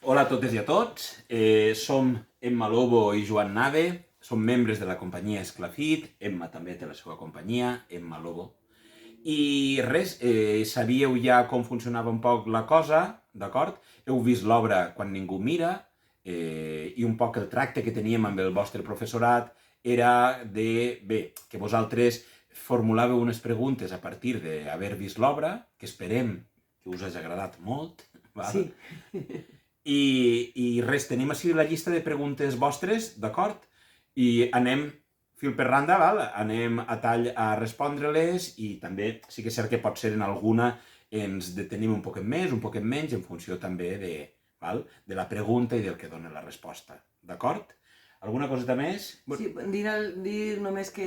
Hola a totes i a tots. Som Emma Lobo i Joan Nave. Som membres de la companyia Esclafit. Emma també té la seva companyia, Emma Lobo. I res, sabíeu ja com funcionava un poc la cosa, d'acord? Heu vist l'obra Quan ningú mira, i un poc el tracte que teníem amb el vostre professorat era que vosaltres formulàveu unes preguntes a partir d'haver vist l'obra, que esperem que us hagi agradat molt. Val? Sí. I res, tenim així la llista de preguntes vostres, d'acord? I anem fil per randa, val? Anem a tall a respondre-les i també sí que és cert que pot ser en alguna ens detenim un poquet més, un poquet menys, en funció també de la pregunta i del que dona la resposta, d'acord? Alguna coseta més? Sí, dir només que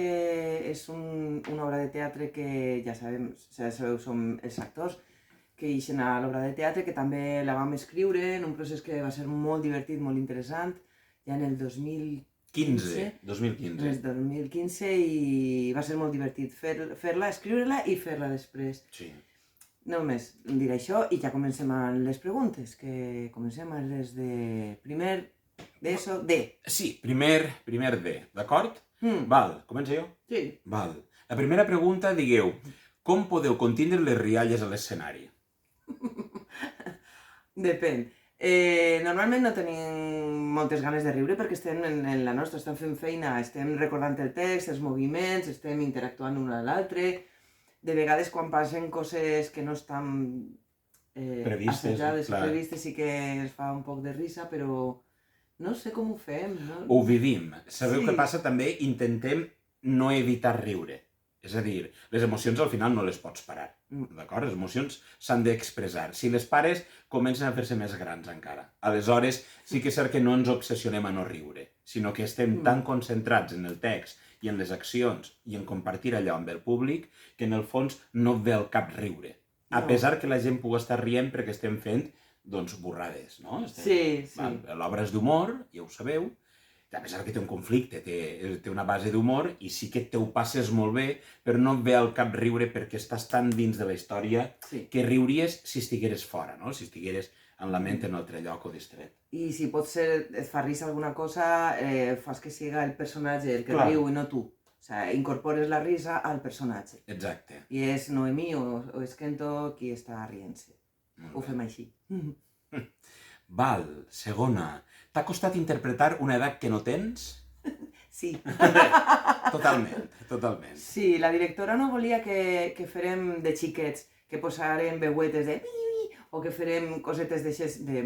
és una obra de teatre que ja sabeu, som els actors que ixen a l'obra de teatre, que també la vam escriure en un procés que va ser molt divertit, molt interessant, ja en el 2015. 2015, i va ser molt divertit fer-la, escriure-la i fer-la després. Sí. Només dir això i ja comencem amb les preguntes, que comencem amb les de primer d'ESO D. Sí, primer D, d'acord? Val, començo jo? Sí. Val. La primera pregunta, digueu, com podeu contindre les rialles a l'escenari? Depèn. Normalment no tenim moltes ganes de riure perquè estem en la nostra, estem fent feina, estem recordant el text, els moviments, estem interactuant un amb l'altre. De vegades quan passen coses que no estan assajades, previstes, sí que es fa un poc de risa, però no sé com ho fem. No? Ho vivim. Sabeu què passa també? Intentem no evitar riure. És a dir, les emocions al final no les pots parar, d'acord? Les emocions s'han d'expressar. Si les pares, comencen a fer-se més grans encara. Aleshores, sí que és cert que no ens obsessionem a no riure, sinó que estem tan concentrats en el text i en les accions i en compartir allò amb el públic que en el fons no et ve al cap riure. A pesar que la gent pugui estar rient perquè estem fent, doncs, borrades, no? Sí. L'obra és d'humor, ja ho sabeu, a pesar que té un conflicte, té una base d'humor i sí que ho passes molt bé, però no et ve al cap riure perquè estàs tan dins de la història que riuries si estigueres fora, no? Si estigueres en la ment en un altre lloc o distret. I si pot ser, et fa risa alguna cosa, fas que siga el personatge el que riu i no tu. O sigui, incorpores la risa al personatge. Exacte. I és Noemí o és Kento qui està rient-se. Ho fem així. Val, segona. T'ha costat interpretar una edat que no tens? Sí. Totalment. Sí, la directora no volia que farem de xiquets, que posarem veuetes de... o que farem cosetes d'aixes de...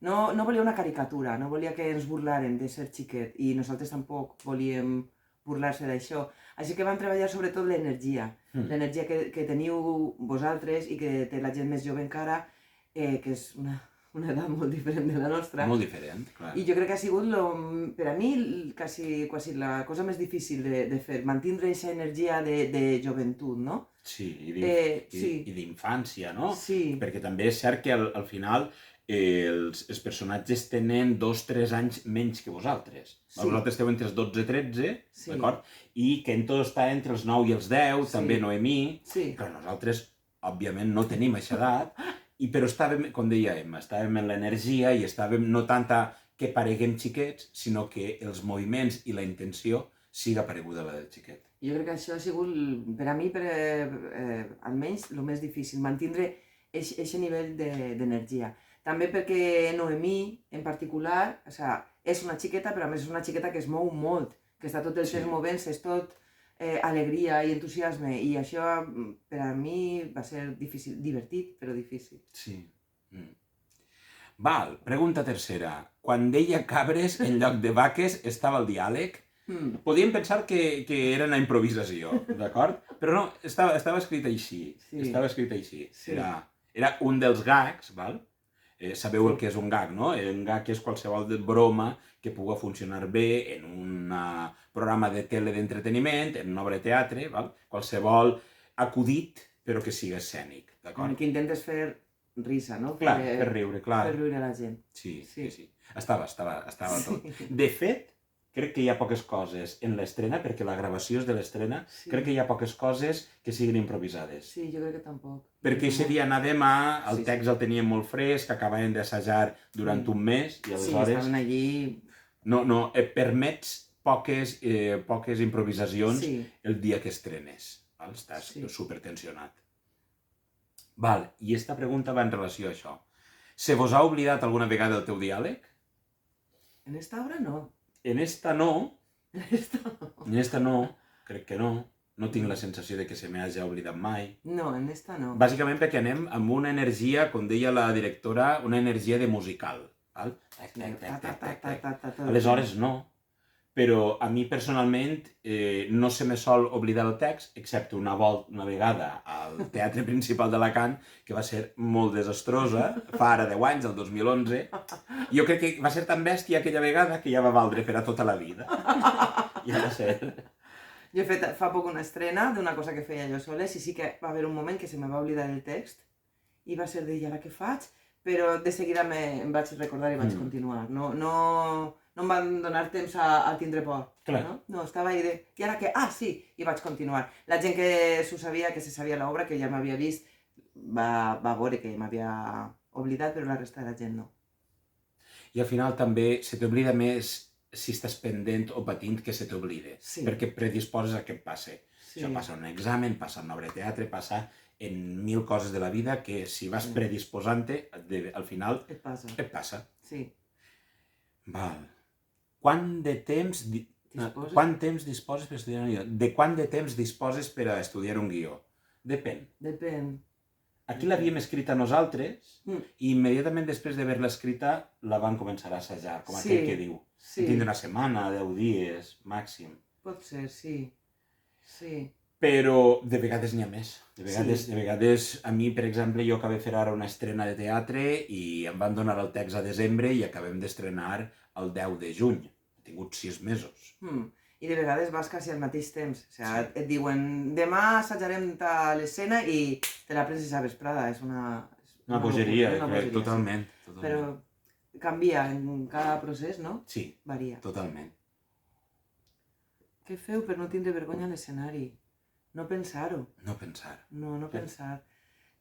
No volia una caricatura, no volia que ens burlaren de ser xiquet, i nosaltres tampoc volíem burlar-se d'això. Així que vam treballar sobretot l'energia, l'energia que teniu vosaltres i que té la gent més jove encara, que és una edat molt diferent de la nostra. Molt diferent, clar. I jo crec que ha sigut, per a mi, quasi la cosa més difícil de fer, mantindre aquesta energia de joventut, no? Sí, i d'infància, no? Sí. Perquè també és cert que al final els personatges tenen 2-3 anys menys que vosaltres. Vosaltres esteu entre els 12 i 13, d'acord? I Kento està entre els 9 i els 10, també Noemí, però nosaltres, òbviament, no tenim aquesta edat, però estàvem, com deia Emma, estàvem en l'energia i estàvem no tant que pareguem xiquets, sinó que els moviments i la intenció siga pareguda a la del xiquet. Jo crec que això ha sigut, per a mi, almenys, el més difícil, mantindre aquest nivell d'energia. També perquè Noemí, en particular, és una xiqueta, però a més és una xiqueta que es mou molt, que està tot el temps movent-se, és tot alegria i entusiasme, i això per a mi va ser difícil, divertit, però difícil. Sí. Val, pregunta tercera. Quan deia cabres en lloc de vaques estava el diàleg? Podíem pensar que era una improvisació, d'acord? Però no, estava escrit així. Estava escrit així. Era un dels gags, val? Sabeu el que és un gag, no? Un gag és qualsevol broma que pugui funcionar bé en un programa de tele d'entreteniment, en una obra de teatre, val? Qualsevol acudit, però que sigui escènic, d'acord? Que intentes fer risa, no? Clar, fer riure, clar. Fer riure la gent. Sí. Estava tot. De fet, crec que hi ha poques coses en l'estrena, perquè la gravació és de l'estrena, Sí. crec que hi ha poques coses que siguin improvisades. Sí, jo crec que tampoc. Perquè aquest dia anàvem a... El Sí, text el teníem molt fresc, acabàvem d'assajar durant un mes, i Sí, aleshores... estaven allí... No, permets poques improvisacions Sí. el dia que estrenes. Val? Estàs Sí. supertensionat. Val, i esta pregunta va en relació a això. Se vos ha oblidat alguna vegada el teu diàleg? En esta obra no. En esta no, En esta no. en esta no, crec que no. No tinc la sensació de que se m'hagi oblidat mai. No, en esta no. Bàsicament perquè anem amb una energia, com deia la directora, una energia de musical. Val? Aleshores no. Però a mi personalment no se me sol oblidar el text, excepte una vegada al Teatre Principal d'Alacant, que va ser molt desastrosa, fa ara 10 anys, el 2011. Jo crec que va ser tan bèstia aquella vegada que ja va valdre per a tota la vida. Ja va ser. Jo he fet fa poc una estrena d'una cosa que feia jo soles i sí que va haver un moment que se me va oblidar el text i va ser de, i ara què faig? Però de seguida em vaig recordar i vaig continuar. No em van donar temps a tindre por. Clar. No, estava ahí de, i ara què? Ah, sí, i vaig continuar. La gent que s'ho sabia, que se sabia l'obra, que ja m'havia vist, va veure que m'havia oblidat, però la resta de la gent no. I al final també se t'oblida més si estàs pendent o patint que se t'oblide, Sí. perquè predisposes a que et passe. Sí. Això passa en un examen, passa en una obra de teatre, passa en 1000 coses de la vida que si vas predisposant-te, al final Et passa. et passa. Sí. Val. Quant de temps disposes per estudiar un guió? De quant de temps disposes per a estudiar un guió? Depèn. Depèn. Aquí l'havíem escrita nosaltres i immediatament després d'haver-la escrita la van començar a assajar, com aquell que diu. Sí. Tindre una setmana, 10 dies, màxim. Pot ser, sí. Sí. Però de vegades n'hi ha més. De vegades, a mi, per exemple, jo acabé de fer ara una estrena de teatre i em van donar el text a desembre i acabem d'estrenar el 10 de juny. He tingut 6 mesos. I de vegades vas quasi al mateix temps. O sigui, et diuen, demà assajarem l'escena i te la prens a vesprada. És una bogeria, bogeria, totalment. sí. Però canvia en cada procés, no? Sí, Varia. totalment. Què feu per no tindre vergonya a l'escenari? No pensar-ho. No pensar. No pensar.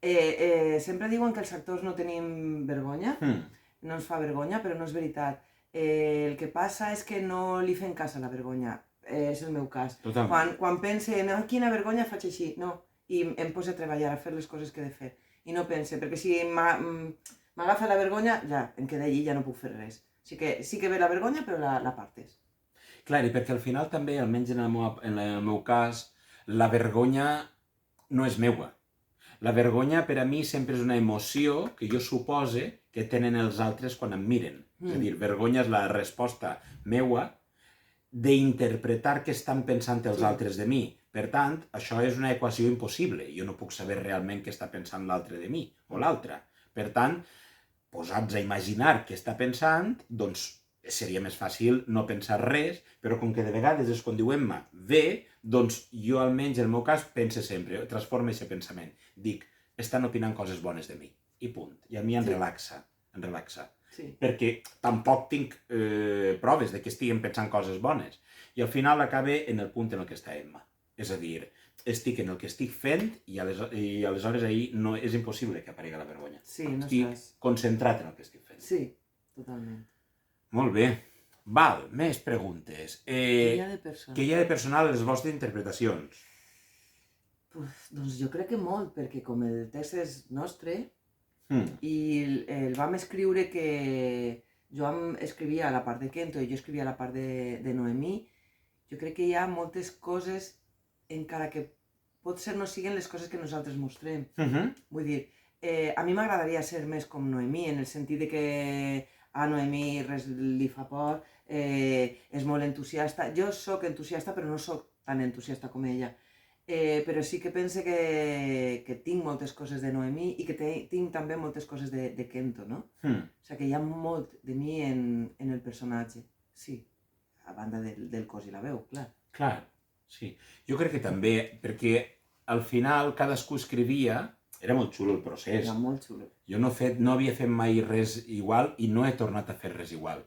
Sempre diuen que els actors no tenim vergonya, no ens fa vergonya, però no és veritat. El que passa és que no li fem cas a la vergonya. És el meu cas. Totalment. Quan pense, no, quina vergonya faig així, no. I em poso a treballar, a fer les coses que he de fer. I no pense, perquè si m'agafa la vergonya, ja, em queda allí i ja no puc fer res. Sí que ve la vergonya, però la partes. Clar, i perquè al final també, almenys en el meu cas, la vergonya no és meua. La vergonya per a mi sempre és una emoció que jo supose que tenen els altres quan em miren. És a dir, vergonya és la resposta meua d'interpretar què estan pensant els altres de mi. Per tant, això és una equació impossible. Jo no puc saber realment què està pensant l'altre de mi o l'altra. Per tant, posats a imaginar què està pensant, doncs seria més fàcil no pensar res, però com que de vegades és quan diuen-me bé, doncs jo almenys en el meu cas pense sempre, transformo aquest pensament. Dic, estan opinant coses bones de mi, i punt. I a mi em relaxa, Sí. perquè tampoc tinc proves de que estiguin pensant coses bones. I al final acabe en el punt en el que està Emma. És a dir, estic en el que estic fent i aleshores ahir no és impossible que aparegui la vergonya. Sí, no estic estàs... concentrat en el que estic fent. Sí, totalment. Molt bé. Val, més preguntes. Què hi ha de personal? Què hi ha de personal a les vostres interpretacions? Doncs jo crec que molt, perquè com el text és nostre i el vam escriure que jo escrivia la part de Kento i jo escrivia la part de Noemí, jo crec que hi ha moltes coses, encara que potser no siguin les coses que nosaltres mostrem. Vull dir, a mi m'agradaria ser més com Noemí, en el sentit de que a Noemí res li fa por, és molt entusiasta. Jo sóc entusiasta, però no sóc tan entusiasta com ella. Però sí que pense que tinc moltes coses de Noemí i que tinc també moltes coses de Kento, no? O sigui que hi ha molt de mi en el personatge, sí. A banda del cos i la veu, clar. Clar, sí. Jo crec que també, perquè al final cadascú escrivia. Era molt xulo el procés. Era molt xulo. Jo no havia fet mai res igual i no he tornat a fer res igual.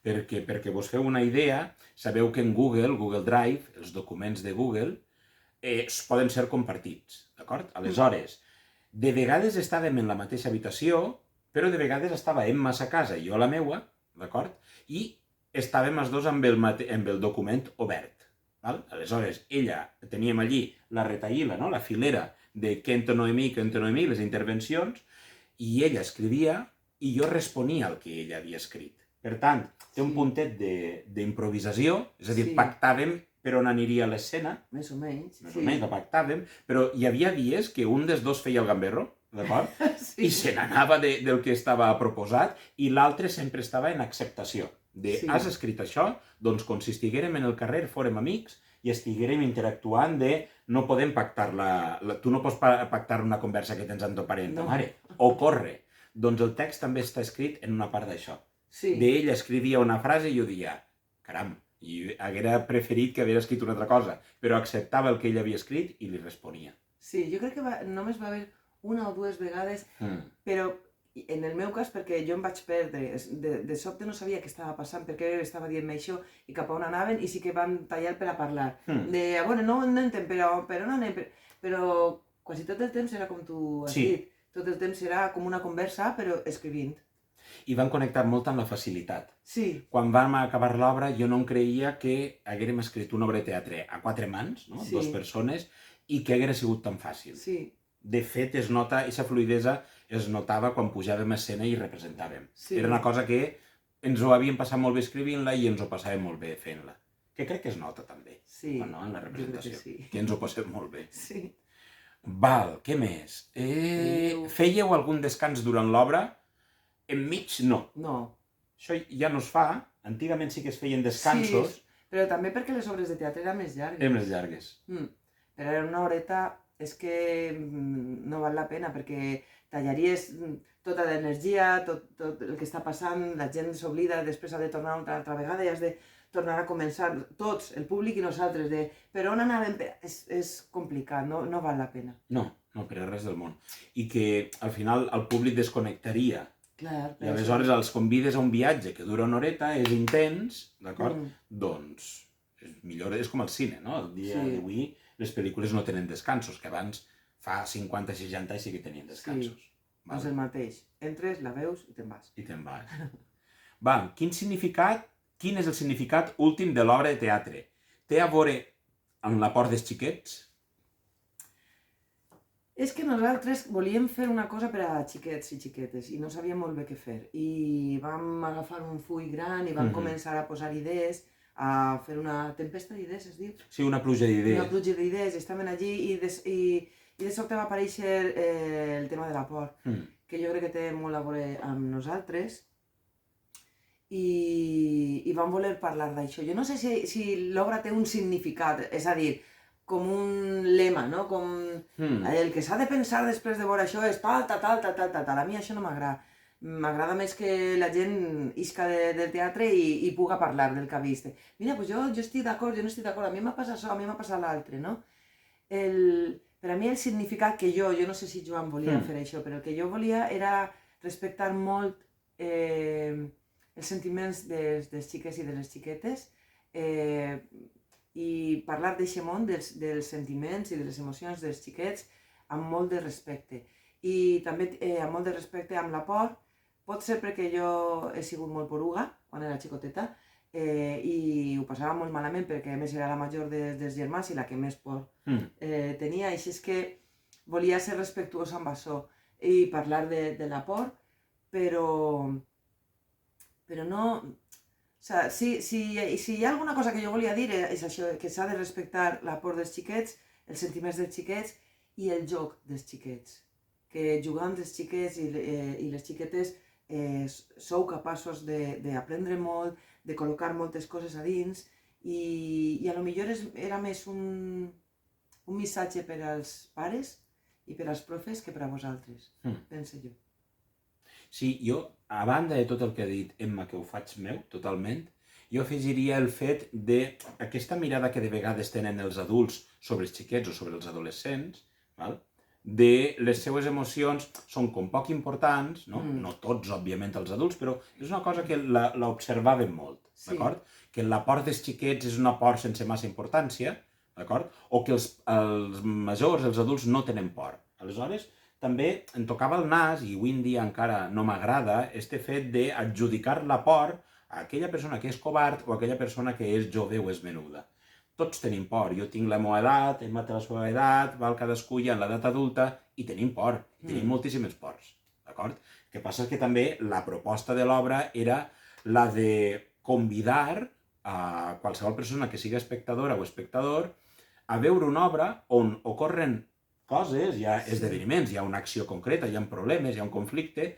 Perquè vos feu una idea, sabeu que en Google Drive, els documents de Google, poden ser compartits, d'acord? Aleshores, de vegades estàvem en la mateixa habitació, però de vegades estava Emma a sa casa i jo a la meua, d'acord? I estàvem els dos amb el document obert. Val? Aleshores, teníem allí la retaïla, no? La filera de Kento Noemí, les intervencions, i ella escrivia i jo responia al que ella havia escrit. Per tant, té un puntet d'improvisació, és a dir, pactàvem per on aniria l'escena. Més o menys. Més o menys, la pactàvem, però hi havia dies que un dels dos feia el gamberro, d'acord? I se n'anava del que estava proposat i l'altre sempre estava en acceptació. Has escrit això? Doncs com si estiguérem en el carrer, fórem amics i estiguérem interactuant no podem pactar tu no pots pactar una conversa que tens amb tu parent, mare, o corre. Doncs el text també està escrit en una part d'això. D'ell escrivia una frase i jo deia, caram, i haguera preferit que hagués escrit una altra cosa, però acceptava el que ell havia escrit i li responia. Sí, jo crec que només va haver una o dues vegades, però en el meu cas, perquè jo em vaig perdre, de sobte no sabia què estava passant, perquè estava dient-me això i cap a on anaven, i sí que van tallar per a parlar. Bueno, no entenc, però on anem? Però quasi tot el temps era com tu has dit, tot el temps era com una conversa, però escrivint. I van connectar molt amb la facilitat. Sí. Quan vam acabar l'obra, jo no em creia que haguérem escrit una obra de teatre a 4 mans, no? 2 persones, i que haguera sigut tan fàcil. Sí. De fet, aquesta fluidesa es notava quan pujàvem a escena i representàvem. Era una cosa que ens ho havíem passat molt bé escrivint-la i ens ho passàvem molt bé fent-la. Que crec que es nota també, en la representació, que ens ho passem molt bé. Sí. Val, què més? Fèieu algun descans durant l'obra? Enmig, no. No. Això ja no es fa. Antigament sí que es feien descansos. Sí, però també perquè les obres de teatre eren més llargues. Eren més llargues. Però era una horeta, és que no val la pena, perquè tallaries tota l'energia, tot el que està passant, la gent s'oblida, després ha de tornar una altra vegada i has de tornar a començar, tots, el públic i nosaltres, per on anàvem, és complicat, no val la pena. No, per res del món. I que al final el públic desconnectaria. Clar, i aleshores els convides a un viatge que dura una horeta, és intens, d'acord? Doncs és millor, és com el cine, no? El dia d'avui les pel·lícules no tenen descansos, que abans fa 50-60 anys sí que tenien descansos. Sí, és el mateix. Entres, la veus i te'n vas. I te'n vas. Val, quin és el significat últim de l'obra de teatre? Té a veure amb l'aport dels xiquets? És que nosaltres volíem fer una cosa per a xiquets i xiquetes i no sabíem molt bé què fer. I vam agafar un full gran i vam començar a posar idees, a fer una tempesta d'idees, es diu? Sí, una pluja d'idees. Una pluja d'idees, estaven allí i de sobte va aparèixer el tema de la por, que jo crec que té molt a veure amb nosaltres i vam voler parlar d'això. Jo no sé si l'obra té un significat, és a dir, com un lema, no? Com el que s'ha de pensar després de veure això és tal. A mi això no m'agrada. M'agrada més que la gent isca del teatre i puga parlar del que ha vist. Mira, doncs jo estic d'acord, jo no estic d'acord, a mi m'ha passat això, a mi m'ha passat l'altre, no? Per a mi el significat que jo no sé si Joan volia fer això, però el que jo volia era respectar molt els sentiments dels xiques i de les xiquetes, i parlar d'aquest món, dels sentiments i de les emocions dels xiquets amb molt de respecte. I també amb molt de respecte amb la por, pot ser perquè jo he sigut molt poruga quan era xicoteta i ho passava molt malament perquè a més era la major dels germans i la que més por tenia, així és que volia ser respectuosa amb això i parlar de la por, però no... Si hi ha alguna cosa que jo volia dir és això, que s'ha de respectar la por dels xiquets, els sentiments dels xiquets i el joc dels xiquets. Que jugant els xiquets i les xiquetes sou capaços d'aprendre molt, de col·locar moltes coses a dins i a lo millor era més un missatge per als pares i per als profes que per a vosaltres, penso jo. Sí, jo, a banda de tot el que ha dit Emma, que ho faig meu, totalment, jo afegiria el fet d'aquesta mirada que de vegades tenen els adults sobre els xiquets o sobre els adolescents, de les seues emocions són com poc importants, no? No tots, òbviament, els adults, però és una cosa que l'observàvem molt, d'acord? Que l'aport dels xiquets és un aport sense massa importància, d'acord? O que els majors, els adults, no tenen por. Aleshores, també em tocava el nas, i avui en dia encara no m'agrada, este fet d'adjudicar la por a aquella persona que és covard o a aquella persona que és jove o és menuda. Tots tenim por. Jo tinc la meva edat, Emma té la seva edat, cadascú ja en l'edat adulta, i tenim por. Tenim moltíssimes pors, d'acord? El que passa és que també la proposta de l'obra era la de convidar a qualsevol persona que sigui espectadora o espectador a veure una obra on ocorren coses, hi ha esdeveniments, hi ha una acció concreta, hi ha problemes, hi ha un conflicte,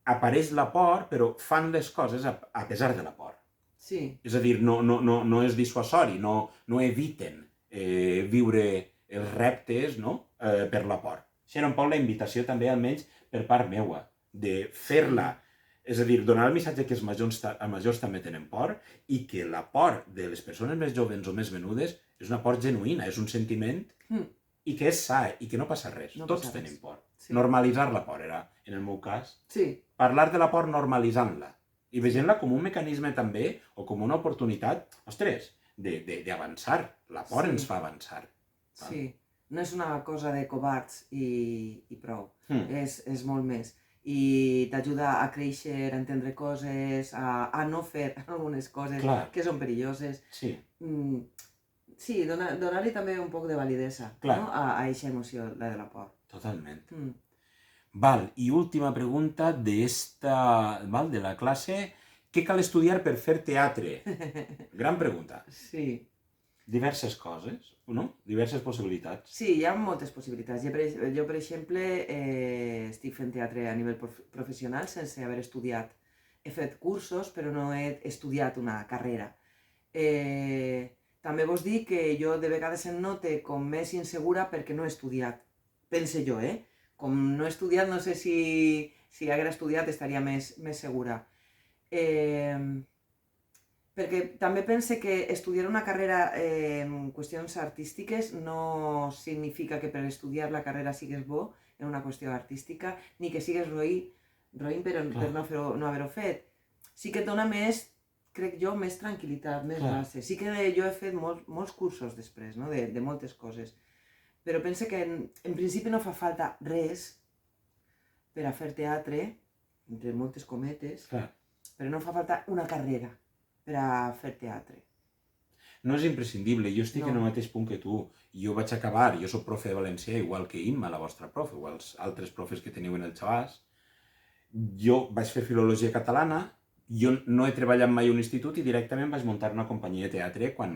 apareix la por, però fan les coses a pesar de la por. Sí. És a dir, no és dissuasori, no eviten viure els reptes, no? Per la por. Això era un poc la invitació també, almenys per part meua, de fer-la. És a dir, donar el missatge que els majors també tenen por i que la por de les persones més joves o més menudes és una por genuïna, és un sentiment i que és sa i que no passa res. Tots tenim por. Normalitzar la por era, en el meu cas, parlar de la por normalitzant-la i veient-la com un mecanisme també o com una oportunitat, ostres, d'avançar. La por ens fa avançar. Sí, no és una cosa de covards i prou, és molt més. I t'ajuda a créixer, a entendre coses, a no fer algunes coses que són perilloses. Sí, donar-li també un poc de validesa a aquesta emoció, la de la por. Totalment. Val, i última pregunta de la classe. Què cal estudiar per fer teatre? Gran pregunta. Sí. Diverses coses, no? Diverses possibilitats. Sí, hi ha moltes possibilitats. Jo, per exemple, estic fent teatre a nivell professional sense haver estudiat. He fet cursos, però no he estudiat una carrera. També vos dic que jo de vegades em note com més insegura perquè no he estudiat. Pense jo, Com no he estudiat, no sé si haguera estudiat estaria més segura. Perquè també pense que estudiar una carrera en qüestions artístiques no significa que per estudiar la carrera sigues bo en una qüestió artística, ni que sigues roïn per no haver-ho fet. Sí que et dona més, crec jo, més tranquil·litat, més base. Sí que jo he fet molts cursos després, no? De moltes coses. Però pense que en principi no fa falta res per a fer teatre, entre moltes cometes, però no fa falta una carrera per a fer teatre. No és imprescindible, jo estic en el mateix punt que tu. Jo vaig acabar, jo soc profe de valencià, igual que Imma, la vostra profe, o els altres profes que teniu en el Xavàs. Jo vaig fer filologia catalana, jo no he treballat mai a un institut i directament vaig muntar una companyia de teatre quan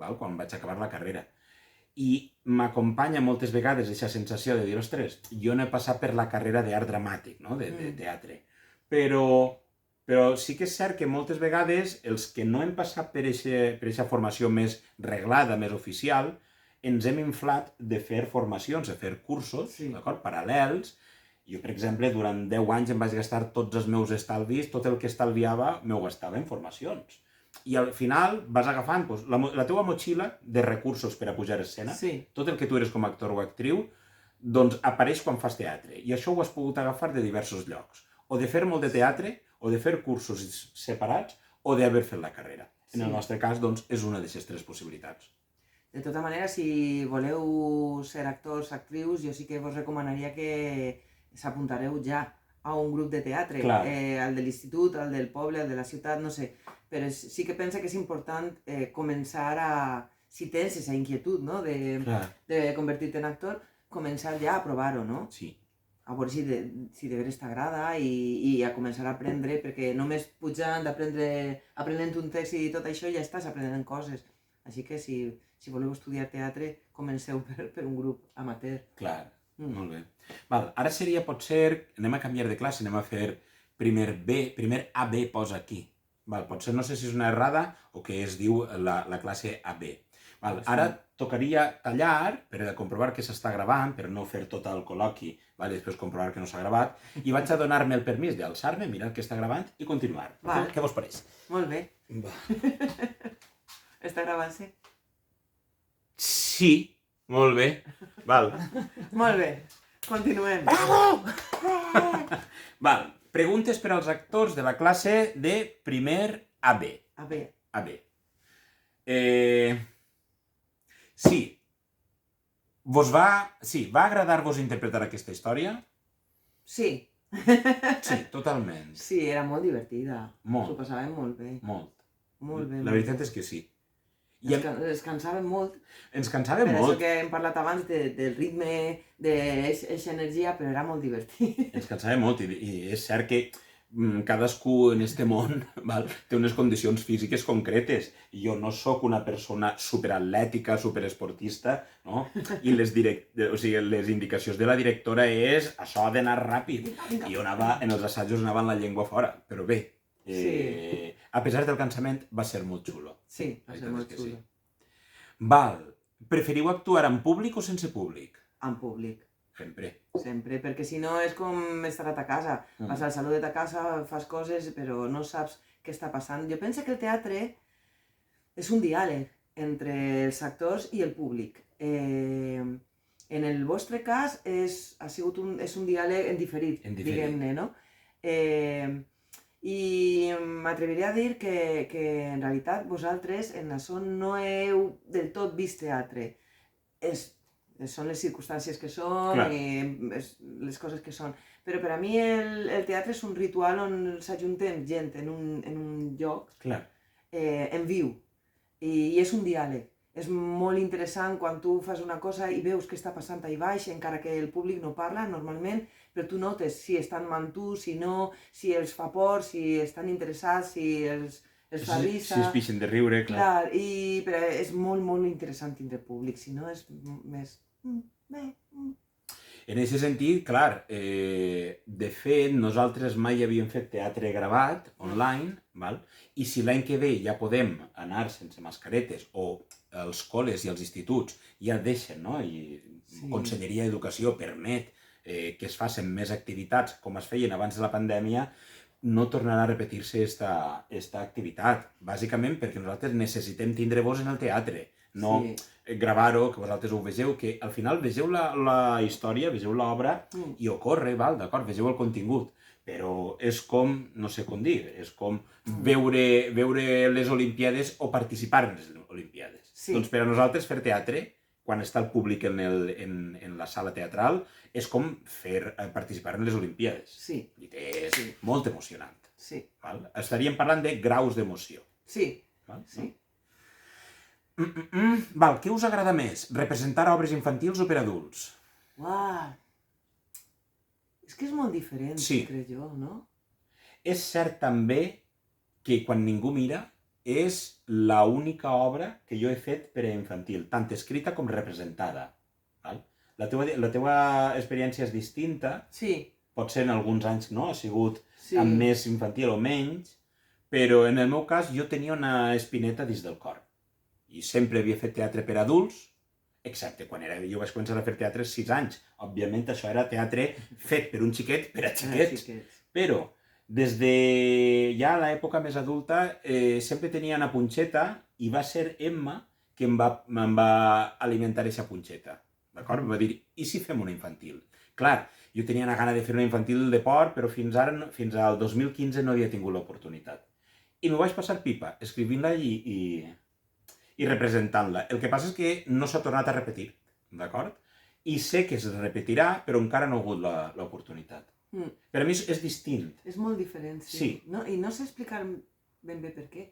vaig acabar la carrera. I m'acompanya moltes vegades aquesta sensació de dir, ostres, jo no he passat per la carrera d'art dramàtic, no? De teatre. Però sí que és cert que moltes vegades els que no hem passat per aquesta formació més reglada, més oficial, ens hem inflat de fer formacions, de fer cursos, paral·lels. Jo, per exemple, durant 10 anys em vaig gastar tots els meus estalvis, tot el que estalviava m'ho gastava en formacions. I al final vas agafant la teua motxilla de recursos per a pujar a escena, tot el que tu eres com a actor o actriu, doncs apareix quan fas teatre. I això ho has pogut agafar de diversos llocs. O de fer molt de teatre, o de fer cursos separats, o d'haver fet la carrera. En el nostre cas, doncs, és una d'aquestes 3 possibilitats. De tota manera, si voleu ser actors, actrius, jo sí que vos recomanaria que s'apuntareu ja a un grup de teatre, el de l'institut, el del poble, el de la ciutat, no sé, però sí que penso que és important començar a, si tens aquesta inquietud, no?, de convertir-te en actor, començar ja a provar-ho, no? Sí. A veure si de veres t'agrada i a començar a aprendre, perquè només pujant, aprenent un text i tot això ja estàs aprenent coses. Així que si voleu estudiar teatre, comenceu per un grup amateur. Clar. Molt bé. Ara seria, potser, anem a canviar de classe, anem a fer primer AB posa aquí. Potser no sé si és una errada o que es diu la classe AB. Ara tocaria tallar per a comprovar que s'està gravant, per no fer tot el col·loqui i després comprovar que no s'ha gravat, i vaig a donar-me el permís d'alçar-me, mirar que està gravant i continuar. Què vos pareix? Molt bé. Està gravant-se? Sí, molt bé. Molt bé. Continuem. Bravo! Val, preguntes per als actors de la classe de primer AB. AB. Sí. Va agradar-vos interpretar aquesta història? Sí. Sí, totalment. Sí, era molt divertida. Molt. S'ho passàvem molt bé. Molt. Molt bé. La veritat és que sí. Es cansàvem molt. Ens cansàvem Per molt. això que hem parlat abans del ritme, d'eixa energia, però era molt divertit. Ens cansàvem molt i és cert que cadascú en este món val, té unes condicions físiques concretes. Jo no sóc una persona superatlètica, superesportista, no? I les indicacions de la directora és això ha d'anar ràpid. I jo en els assajos anava amb la llengua fora. Però bé, a pesar del cansament, va ser molt xulo. Sí, va ser molt xulo. Val. Preferiu actuar en públic o sense públic? En públic. Sempre, perquè si no és com estar a ta casa. Vas al saló de ta casa, fas coses, però no saps què està passant. Jo penso que el teatre és un diàleg entre els actors i el públic. En el vostre cas és un diàleg en diferit, diguem-ne, no? I m'atreviria a dir que en realitat vosaltres en això no heu del tot vist teatre. Són les circumstàncies que són i les coses que són. Però per a mi el teatre és un ritual on s'ajunten gent en un lloc en viu i és un diàleg. És molt interessant quan tu fas una cosa i veus què està passant allà baix, encara que el públic no parla normalment, però tu notes si estan amb tu, si no, si els fa por, si estan interessats, si els fa risa. Si es pixen de riure, clar. Però és molt, molt interessant tindre públic, si no és més... En aquest sentit, clar, de fet, nosaltres mai havíem fet teatre gravat, online, i si l'any que ve ja podem anar sense mascaretes, o els col·les i els instituts ja deixen, no? I Conselleria d'Educació permet que es facin més activitats com es feien abans de la pandèmia, no tornarà a repetir-se esta activitat, bàsicament perquè nosaltres necessitem tindre-vos en el teatre, no gravar-ho, que vosaltres ho vegeu, que al final vegeu la història, vegeu l'obra i ocorre, d'acord, vegeu el contingut, però és com, no sé com dir, és com veure les Olimpiades o participar en les Olimpiades. Doncs per a nosaltres fer teatre, quan està el públic en la sala teatral, és com participar en les Olimpiades. I és molt emocionant. Estaríem parlant de graus d'emoció. Què us agrada més? Representar obres infantils o per adults? Uau! És que és molt diferent, crec jo, no? És cert també que quan ningú mira és l'única obra que jo he fet per a infantil, tant escrita com representada. La teva experiència és distinta, potser en alguns anys no, ha sigut amb més infantil o menys, però en el meu cas jo tenia una espineta dins del cor. I sempre havia fet teatre per adults, excepte quan jo vaig començar a fer teatre als 6 anys. Òbviament això era teatre fet per un xiquet per a xiquets. Però des de ja l'època més adulta sempre tenia una punxeta i va ser Emma que em va alimentar aquesta punxeta. D'acord? Em va dir, i si fem una infantil? Clar, jo tenia una gana de fer una infantil de por, però fins al 2015 no havia tingut l'oportunitat. I m'ho vaig passar pipa, escrivint-la i representant-la. El que passa és que no s'ha tornat a repetir, d'acord? I sé que es repetirà, però encara no ha hagut l'oportunitat. Per a mi és distint. És molt diferent, sí. I no sé explicar ben bé per què.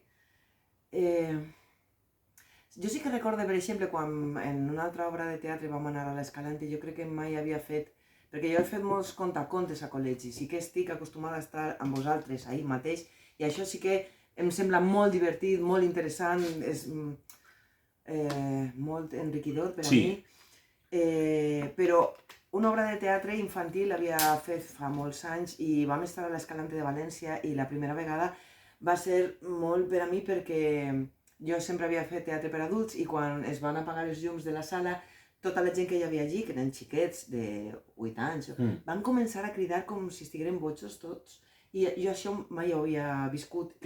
Jo sí que recordo, per exemple, quan en una altra obra de teatre vam anar a l'Escalante, jo crec que mai havia fet... Perquè jo he fet molts contacontes a col·legis, sí que estic acostumada a estar amb vosaltres ahir mateix, i això sí que em sembla molt divertit, molt interessant, és molt enriquidor per a mi. Però una obra de teatre infantil l'havia fet fa molts anys i vam estar a l'Escalante de València i la primera vegada va ser molt per a mi perquè jo sempre havia fet teatre per adults i quan es van apagar els llums de la sala, tota la gent que hi havia allí, que eren xiquets de 8 anys, van començar a cridar com si estigueren bojos tots. I jo això mai ho havia viscut.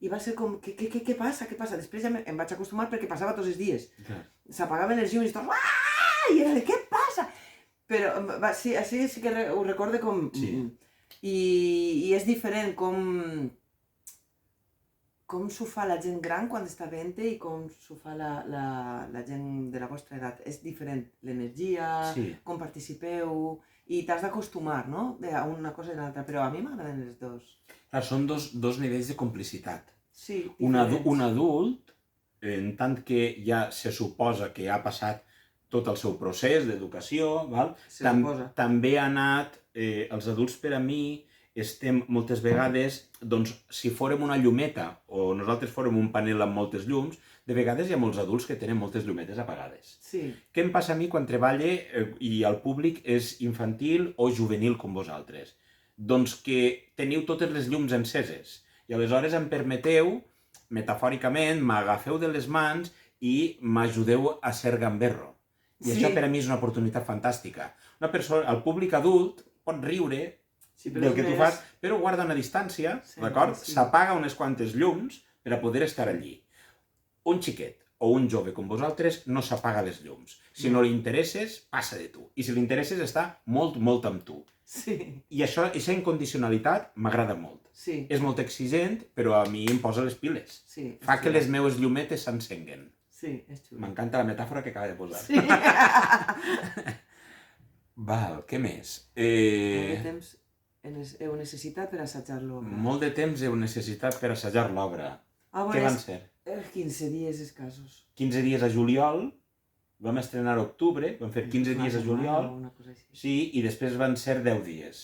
I va ser com, què passa? Després ja em vaig acostumar perquè passava tots els dies. S'apagaven els llums i tot, i era de què passa? Però sí, així sí que ho recorde com... Sí. I és diferent com s'ho fa la gent gran quan està veient i com s'ho fa la gent de la vostra edat. És diferent l'energia, Sí. com participeu, i t'has d'acostumar, no?, a una cosa i a l'altra, però a mi m'agraden les dos. Clar, són dos nivells de complicitat. Sí, Un diferents. adult, en tant que ja se suposa que ha passat tot el seu procés d'educació, Se suposa. també ha anat, els adults per a mi estem moltes vegades, doncs, si fórem una llumeta o nosaltres fórem un panel amb moltes llums, de vegades hi ha molts adults que tenen moltes llumetes apagades. Sí. Què em passa a mi quan treballe i el públic és infantil o juvenil com vosaltres? Doncs que teniu totes les llums enceses i aleshores em permeteu, metafòricament, m'agafeu de les mans i m'ajudeu a ser gamberro. I això per a mi és una oportunitat fantàstica. Una persona, el públic adult pot riure del que tu fas, però guarda una distància, d'acord? S'apaga unes quantes llums per a poder estar allí. Un xiquet o un jove com vosaltres no s'apaga les llums. Si no li interesses, passa de tu. I si li interesses, està molt, molt amb tu. Sí. I això, aquesta incondicionalitat m'agrada molt. Sí. És molt exigent, però a mi em posa les piles. Sí. Fa que les meues llumetes s'encenguen. Sí, és xulo. M'encanta la metàfora que acaba de posar. Sí. Val, què més? Molt de temps heu necessitat per assajar l'obra. Molt de temps heu necessitat per assajar l'obra. Què van ser? 15 dies escassos. 15 dies a juliol, vam estrenar a octubre, vam fer 15 dies a juliol, sí, i després van ser 10 dies.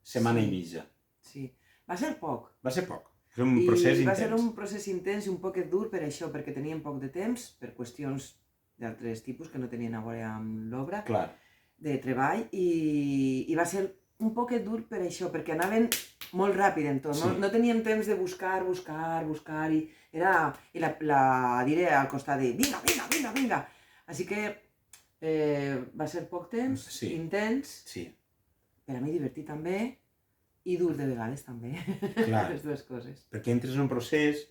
Setmana i mitja. Sí. Va ser poc. Va ser poc. Va ser un procés intens. Va ser un procés intens i un poquet dur per això, perquè teníem poc de temps, per qüestions d'altres tipus que no tenien a veure amb l'obra, de treball, i va ser un poquet dur per això, perquè anaven molt ràpid en tot, no teníem temps de buscar, i la diré al costat de vinga. Així que va ser poc temps, intens, per a mi divertit també, i dur de vegades també, les dues coses. Perquè entres en un procés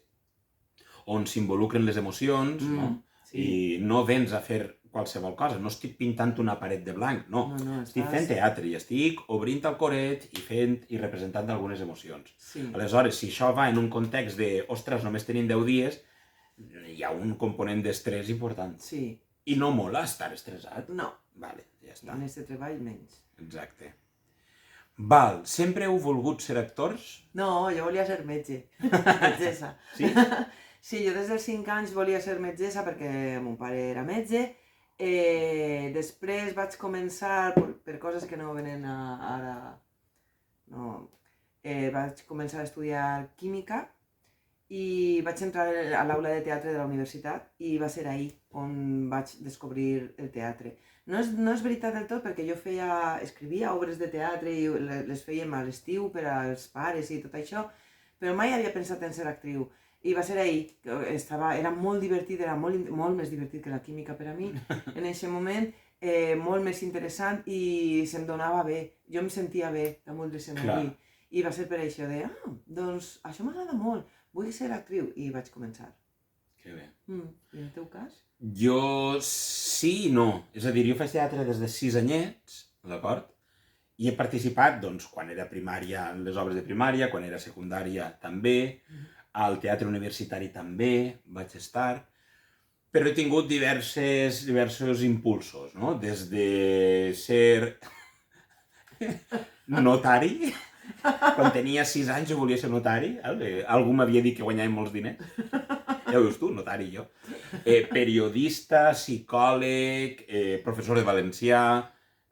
on s'involucren les emocions, i no vens a fer qualsevol cosa, no estic pintant una paret de blanc, no. Estic fent teatre i estic obrint el coret i fent i representant algunes emocions. Aleshores, si això va en un context de, ostres, només tenim 10 dies, hi ha un component d'estrès important. Sí. I no mola estar estressat. No. Vale, ja està. En aquest treball menys. Exacte. Val, sempre heu volgut ser actors? No, jo volia ser metge. Metgessa. Sí? Sí, jo des dels 5 anys volia ser metgessa perquè mon pare era metge. Després vaig començar, per coses que no venen ara, no, vaig començar a estudiar química i vaig entrar a l'aula de teatre de la universitat i va ser ahí on vaig descobrir el teatre. No és veritat del tot perquè jo escrivia obres de teatre i les fèiem a l'estiu per als pares i tot això, però mai havia pensat en ser actriu. I va ser ahí, era molt divertit, era molt més divertit que la química per a mi, en aquest moment, molt més interessant i se'm donava bé, jo em sentia bé damunt l'escenari. I va ser per això de, doncs això m'agrada molt, vull ser actriu, i vaig començar. Que bé. I en el teu cas? Jo sí i no, és a dir, jo faig teatre des de 6 anyets, d'acord? I he participat, doncs, quan era primària, en les obres de primària, quan era secundària també, al teatre universitari també vaig estar, però he tingut diversos impulsos, no? Des de ser notari, quan tenia 6 anys jo volia ser notari, algú m'havia dit que guanyàvem molts diners, ja ho veus tu, notari jo, periodista, psicòleg, professor de valencià,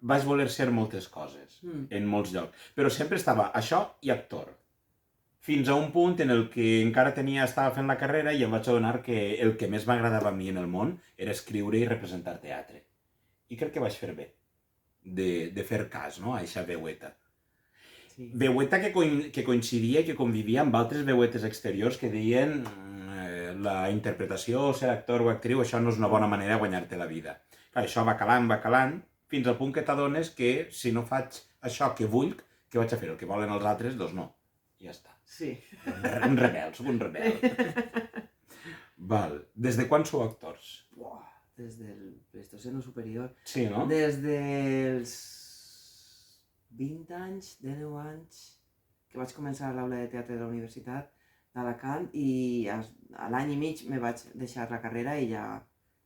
vaig voler ser moltes coses, en molts llocs, però sempre estava això i actor. Fins a un punt en el que encara estava fent la carrera i em vaig adonar que el que més m'agradava a mi en el món era escriure i representar teatre. I crec que vaig fer bé, de fer cas, no?, a aquesta veueta. Veueta que coincidia i que convivia amb altres veuetes exteriors que deien la interpretació, ser actor o actriu, això no és una bona manera de guanyar-te la vida. Clar, això va calant, fins al punt que t'adones que si no faig això que vull, què vaig a fer? El que volen els altres, doncs no. Ja està. Sí. Un rebel, soc un rebel. Val. Des de quan sou actors? des del Pleistoceno superior, Sí, no? des dels 20 anys, 19 anys, que vaig començar a l'aula de teatre de la Universitat d'Alacant i a l'any i mig me vaig deixar la carrera i ja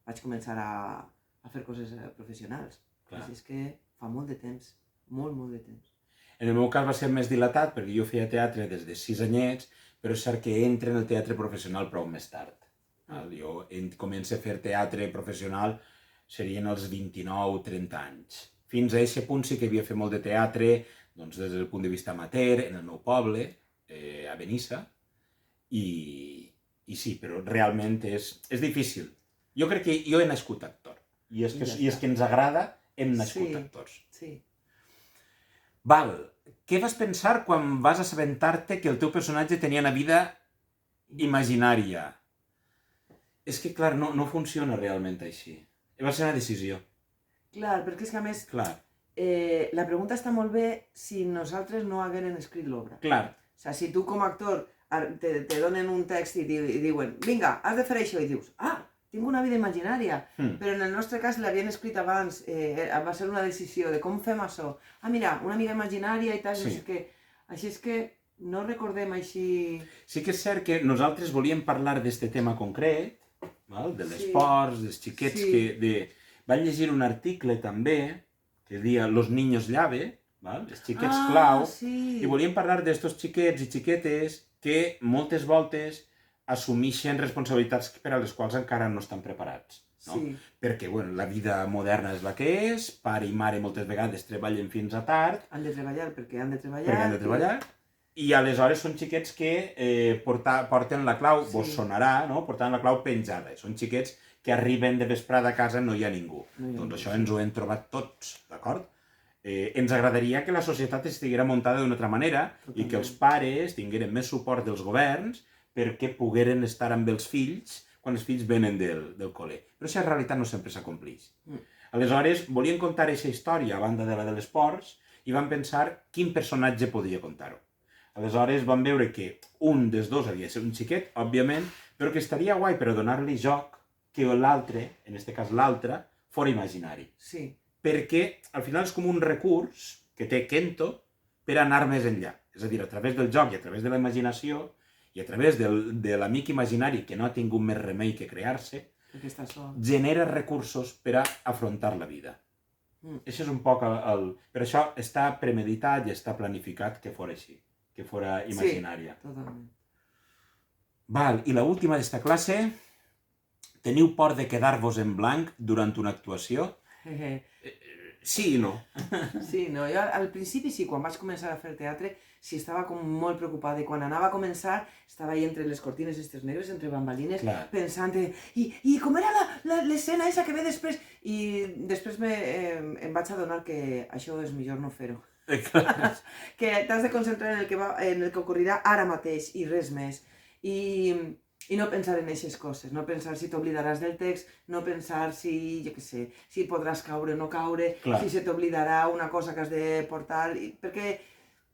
vaig començar a fer coses professionals. Clar. Així és que fa molt de temps, molt, molt de temps. En el meu cas va ser més dilatat perquè jo feia teatre des de 6 anyets, però és cert que entro en el teatre professional prou més tard. Jo començo a fer teatre professional serien els 29-30 anys. Fins a aquest punt sí que havia fet molt de teatre, doncs des del punt de vista amateur, en el meu poble, a Benissa, i sí, però realment és difícil. Jo crec que jo he nascut actor, i és que ens agrada, hem nascut actors. Sí. Val, què vas pensar quan vas assabentar-te que el teu personatge tenia una vida imaginària? És que, clar, no funciona realment així. Va ser una decisió. Clar, perquè és que a més, Clar. la pregunta està molt bé si nosaltres no hagueren escrit l'obra. Clar. O sigui, si tu com a actor te donen un text i diuen vinga, has de fer això, i dius, tinc una vida imaginària, però en el nostre cas l'havien escrit abans, va ser una decisió de com fem això. Mira, una amiga imaginària i tal, Sí. així és que no recordem així... Sí que és cert que nosaltres volíem parlar d'aquest tema concret, de l'esport, dels xiquets que... Vaig llegir un article també que deia Los niños llave, els xiquets clau, i volíem parlar d'estos xiquets i xiquetes que moltes voltes assumeixen responsabilitats per a les quals encara no estan preparats. No? Sí. Perquè la vida moderna és la que és, pare i mare moltes vegades treballen fins a tard. Han de treballar perquè han de treballar. Perquè han de treballar. I aleshores són xiquets que porten la clau, vos sonarà, no? Portant la clau penjada. Són xiquets que arriben de vesprada a casa no hi ha ningú. Doncs això ens ho hem trobat tots, d'acord? Ens agradaria que la societat estiguera muntada d'una altra manera i que els pares tingueren més suport dels governs perquè pogueren estar amb els fills quan els fills venen del col·le. Però aquesta realitat no sempre s'acomplix. Aleshores, volien contar aquesta història a banda de la de les ports i van pensar quin personatge podia contar-ho. Aleshores van veure que un dels dos havia de ser un xiquet, òbviament, però que estaria guai per a donar-li joc que l'altre, en aquest cas l'altre, fora imaginari. Sí. Perquè al final és com un recurs que té Kento per anar més enllà. És a dir, a través del joc i a través de la imaginació i a través de l'amic imaginari que no ha tingut més remei que crear-se, genera recursos per a afrontar la vida. Això és un poc Per això està premeditat i està planificat que fora així, que fora imaginària. Sí, totalment. Val, i l'última d'esta classe, teniu por de quedar-vos en blanc durant una actuació? Sí i no. Sí, no, jo al principi sí, quan vaig començar a fer teatre, sí estava com molt preocupada i quan anava a començar estava ahí entre les cortines estes negres, entre bambalines, pensant i com era l'escena esa que ve després? I després em vaig adonar que això és millor no fer-ho. Que t'has de concentrar en el que ocorrirà ara mateix i res més. I no pensar en aquestes coses, no pensar si t'oblidaràs del text, no pensar si, jo què sé, si podràs caure o no caure, si se t'oblidarà una cosa que has de portar, perquè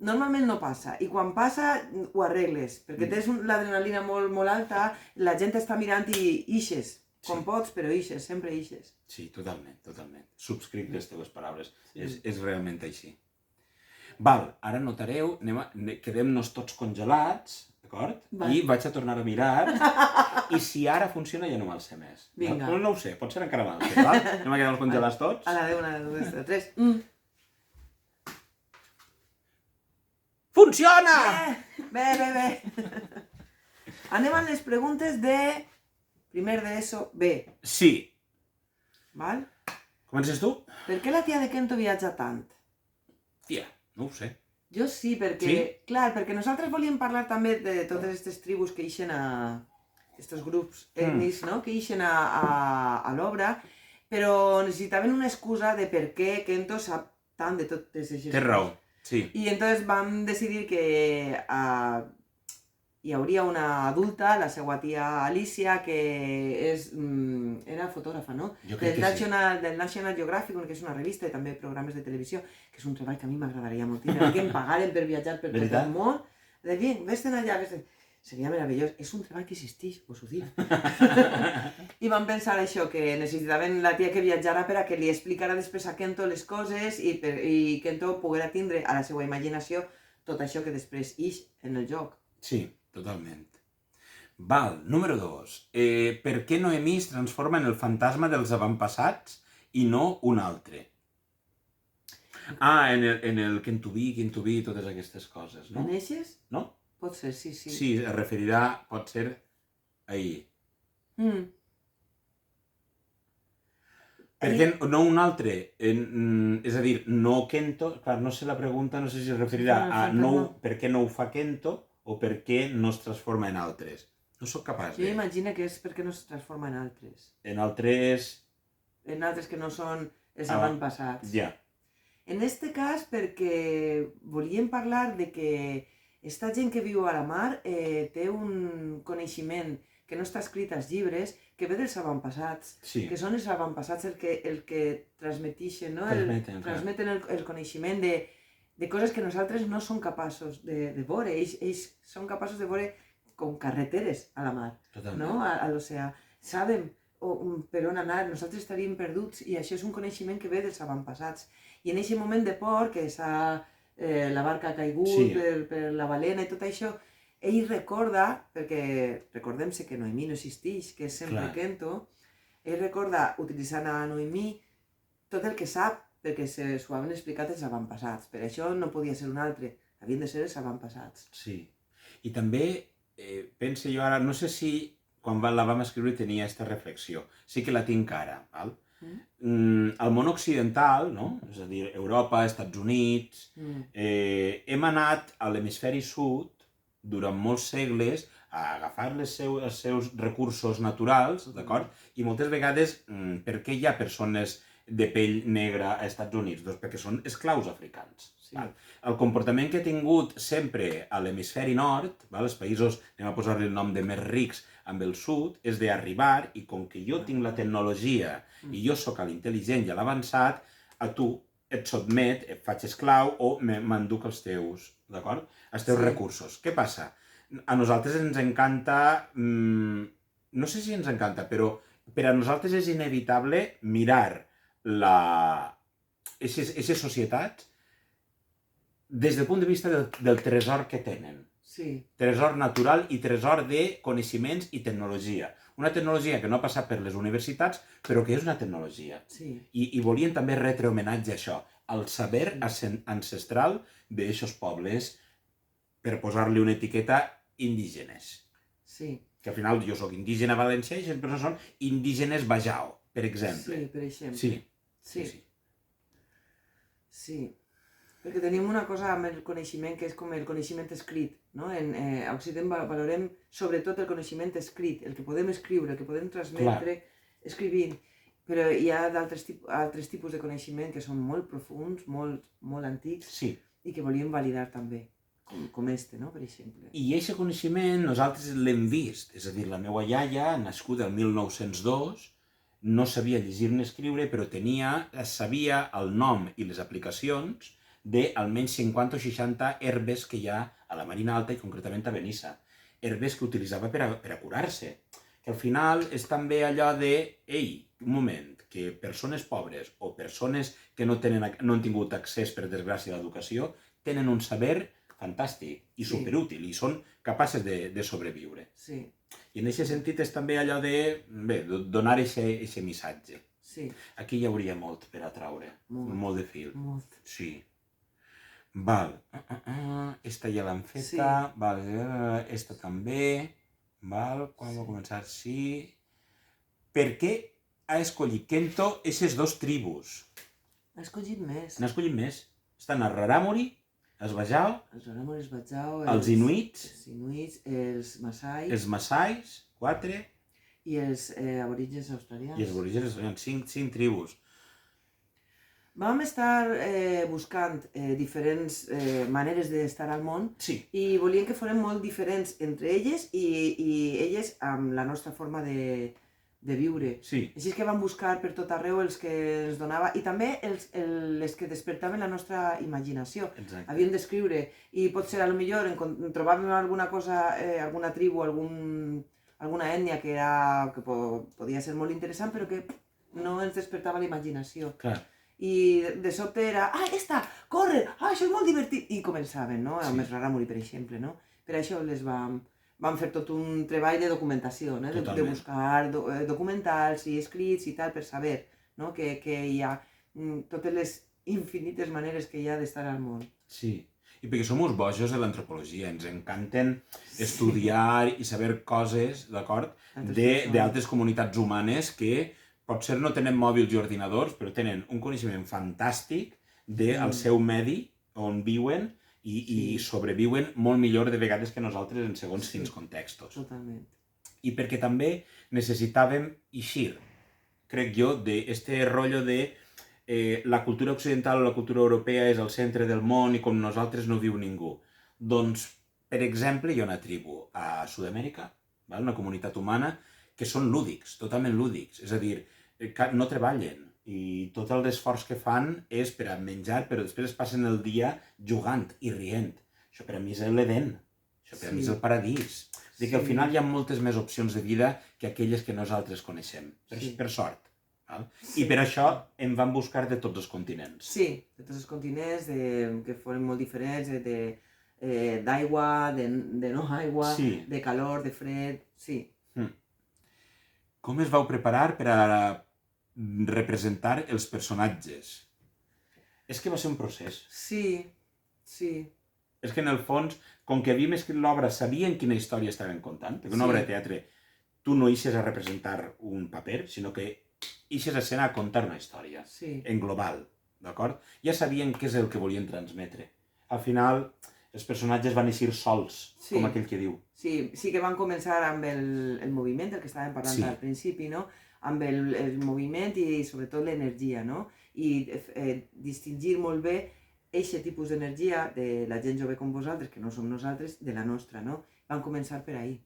normalment no passa, i quan passa ho arregles, perquè tens l'adrenalina molt, molt alta, la gent està mirant i ixes, com pots, però ixes, sempre ixes. Sí, totalment, totalment. Subscric les teves paraules, és realment així. Val, ara notareu, quedem-nos tots congelats, d'acord? I vaig a tornar a mirar, i si ara funciona ja no me'l sé més. Vinga. No ho sé, pot ser encara me'l sé, val? Anem a quedar-nos congelats tots? A la 10, a la 2, a la 3. Funciona! Bé. Anem a les preguntes de primer d'ESO B. Sí. Val? Comences tu? Per què la tia de Kento viatja tant? Tia, no ho sé. Jo sí, perquè, clar, perquè nosaltres volíem parlar també de totes aquestes tribus que ixen aquests grups ètnics, no?, que ixen a l'obra, però necessitaven una excusa de per què Kento sap tant de totes aquestes coses. Té raó, sí. I entonces vam decidir que hi hauria una adulta, la seva tia Alicia, que era fotògrafa, no? Jo crec que sí. Del National Geographic, que és una revista i també programes de televisió, que és un treball que a mi m'agradaria moltíssim, que em pagaren per viatjar per tot el món. De dir, vés-te'n allà, vés-te'n... seria meravellós. És un treball que existeix, us ho dic. I vam pensar això, que necessitaven la tia que viatjara per a que li explicara després a Kento les coses i Kento poguera tindre a la seva imaginació tot això que després ix en el joc. Sí, totalment. Val, número 2. Per què Noemí es transforma en el fantasma dels avantpassats i no un altre? Ah, en el Kentubi i totes aquestes coses, no? En eixes? No? Pot ser, sí. Sí, es referirà, pot ser, ahir. Per què no un altre? És a dir, no Kento, clar, no sé la pregunta, no sé si es referirà a per què no ho fa Kento o per què no es transforma en altres. No sóc capaç Jo imagino que és perquè no es transforma en altres. En altres... En altres que no són els avantpassats. Ja. En este cas, perquè volíem parlar de que esta gent que viu a la mar té un coneixement que no està escrit als llibres, que ve dels avantpassats, que són els avantpassats el que transmeteixen, no? Transmeten el coneixement de coses que nosaltres no som capaços de veure. Ells són capaços de veure com carreteres a la mar, no? A l'oceà. Saben per on anar, nosaltres estaríem perduts i això és un coneixement que ve dels avantpassats. I en aquest moment de por, que la barca ha caigut per la balena i tot això, ell recorda, perquè recordem-se que Noemí no existeix, que és sempre Kento, ell recorda, utilitzant a Noemí, tot el que sap, perquè s'ho havien explicat els avantpassats. Per això no podia ser un altre, havien de ser els avantpassats. Sí. I també, pense jo ara, no sé si quan la vam escriure tenia aquesta reflexió, sí que la tinc ara, val? Al món occidental, no? És a dir, Europa, Estats Units, hem anat a l'hemisferi sud durant molts segles a agafar els seus recursos naturals, d'acord? I moltes vegades, per què hi ha persones de pell negra a Estats Units? Doncs perquè són esclaus africans. El comportament que ha tingut sempre a l'hemisferi nord, els països, anem a posar-li el nom de més rics, amb el sud, és d'arribar i com que jo tinc la tecnologia i jo sóc l'intel·ligent i l'avançat, a tu et sotmet, et faig esclau o m'enduc els teus, d'acord? Els teus recursos. Què passa? A nosaltres ens encanta, no sé si ens encanta, però per a nosaltres és inevitable mirar aquestes societats des del punt de vista del tresor que tenen. Tresor natural i tresor de coneixements i tecnologia. Una tecnologia que no ha passat per les universitats, però que és una tecnologia. I volien també retre homenatge a això, al saber ancestral d'aixos pobles, per posar-li una etiqueta indígenes. Que al final jo sóc indígena valencià i aquestes persones són indígenes bajau, per exemple. Per exemple. Sí. Perquè tenim una cosa amb el coneixement que és com el coneixement escrit, no? A Occident valorem sobretot el coneixement escrit, el que podem escriure, el que podem transmetre escrivint, però hi ha altres tipus de coneixement que són molt profuns, molt antics, i que volíem validar també, com este, no? Per exemple. I aquest coneixement nosaltres l'hem vist, és a dir, la meva iaia, nascuda el 1902, no sabia llegir ni escriure, però sabia el nom i les aplicacions d'almenys 50 o 60 herbes que hi ha a la Marina Alta i concretament a Benissa. Herbes que utilitzava per a curar-se. Que al final és també allò de, un moment, que persones pobres o persones que no han tingut accés, per desgràcia, a l'educació, tenen un saber fantàstic i superútil i són capaces de sobreviure. I en aquest sentit és també allò de donar aquest missatge. Aquí hi hauria molt per atraure, molt de fil. Sí. Val, esta ja l'han feta, esta també, val, quan va començar? Sí. Per què ha escollit Kento aquestes dos tribus? Ha escollit més. N'ha escollit més. Estan els Raramuri, els Bajau, els Inuits, els Masais. Els Masais, 4. I els aborígens australians. I els aborígens australians, 5 tribus. Vam estar buscant diferents maneres d'estar al món i volíem que foren molt diferents entre elles i elles amb la nostra forma de de viure. Sí. Així és que vam buscar per tot arreu els que ens donava, i també les que despertaven la nostra imaginació. Exacte. Havíem d'escriure, i potser a lo millor trobàvem alguna cosa, alguna tribu, alguna ètnia que podia ser molt interessant, però que no ens despertava la imaginació. Clar. I de sobte era, esta, corre, això és molt divertit, i començaven, no? El Sí. Més Raramuri, per exemple, no? Per això vam fer tot un treball de documentació, no? De Totalment. buscar documentals i escrits i tal, per saber, no? Que hi ha totes les infinites maneres que hi ha d'estar al món. Sí, i perquè som uns bojos de l'antropologia, ens encanten estudiar i saber coses, d'acord, d'altres comunitats humanes que potser no tenen mòbils i ordinadors, però tenen un coneixement fantàstic del seu medi on viuen i sobreviuen molt millor de vegades que nosaltres en segons quins contextos. Totalment. I perquè també necessitàvem eixir, crec jo, d'este rotllo de la cultura occidental o la cultura europea és el centre del món i com nosaltres no viu ningú. Doncs, per exemple, hi ha una tribu a Sud-amèrica, una comunitat humana, que són lúdics, totalment lúdics. És a dir, no treballen i tot l'esforç que fan és per a menjar, però després es passen el dia jugant i rient. Això per a mi és l'Edén, això per a mi és el paradís. Que al final hi ha moltes més opcions de vida que aquelles que nosaltres coneixem, per sort. I per això em van buscar de tots els continents. Sí, de tots els continents, que foren molt diferents, d'aigua, de no aigua, de calor, de fred, sí. Com es vau preparar per a representar els personatges? És que va ser un procés. Sí. És que en el fons, com que havíem escrit l'obra, sabien quina història estaven contant, perquè una obra de teatre, tu no eixes a representar un paper, sinó que eixes a escena a contar una història, en global, d'acord? Ja sabien què és el que volien transmetre. Al final, els personatges van eixir sols, com aquell que diu. Sí que van començar amb el moviment, del que estàvem parlant al principi, no? Amb el moviment i sobretot l'energia, no? I distingir molt bé aquest tipus d'energia de la gent jove com vosaltres, que no som nosaltres, de la nostra, no? Van començar per ahí.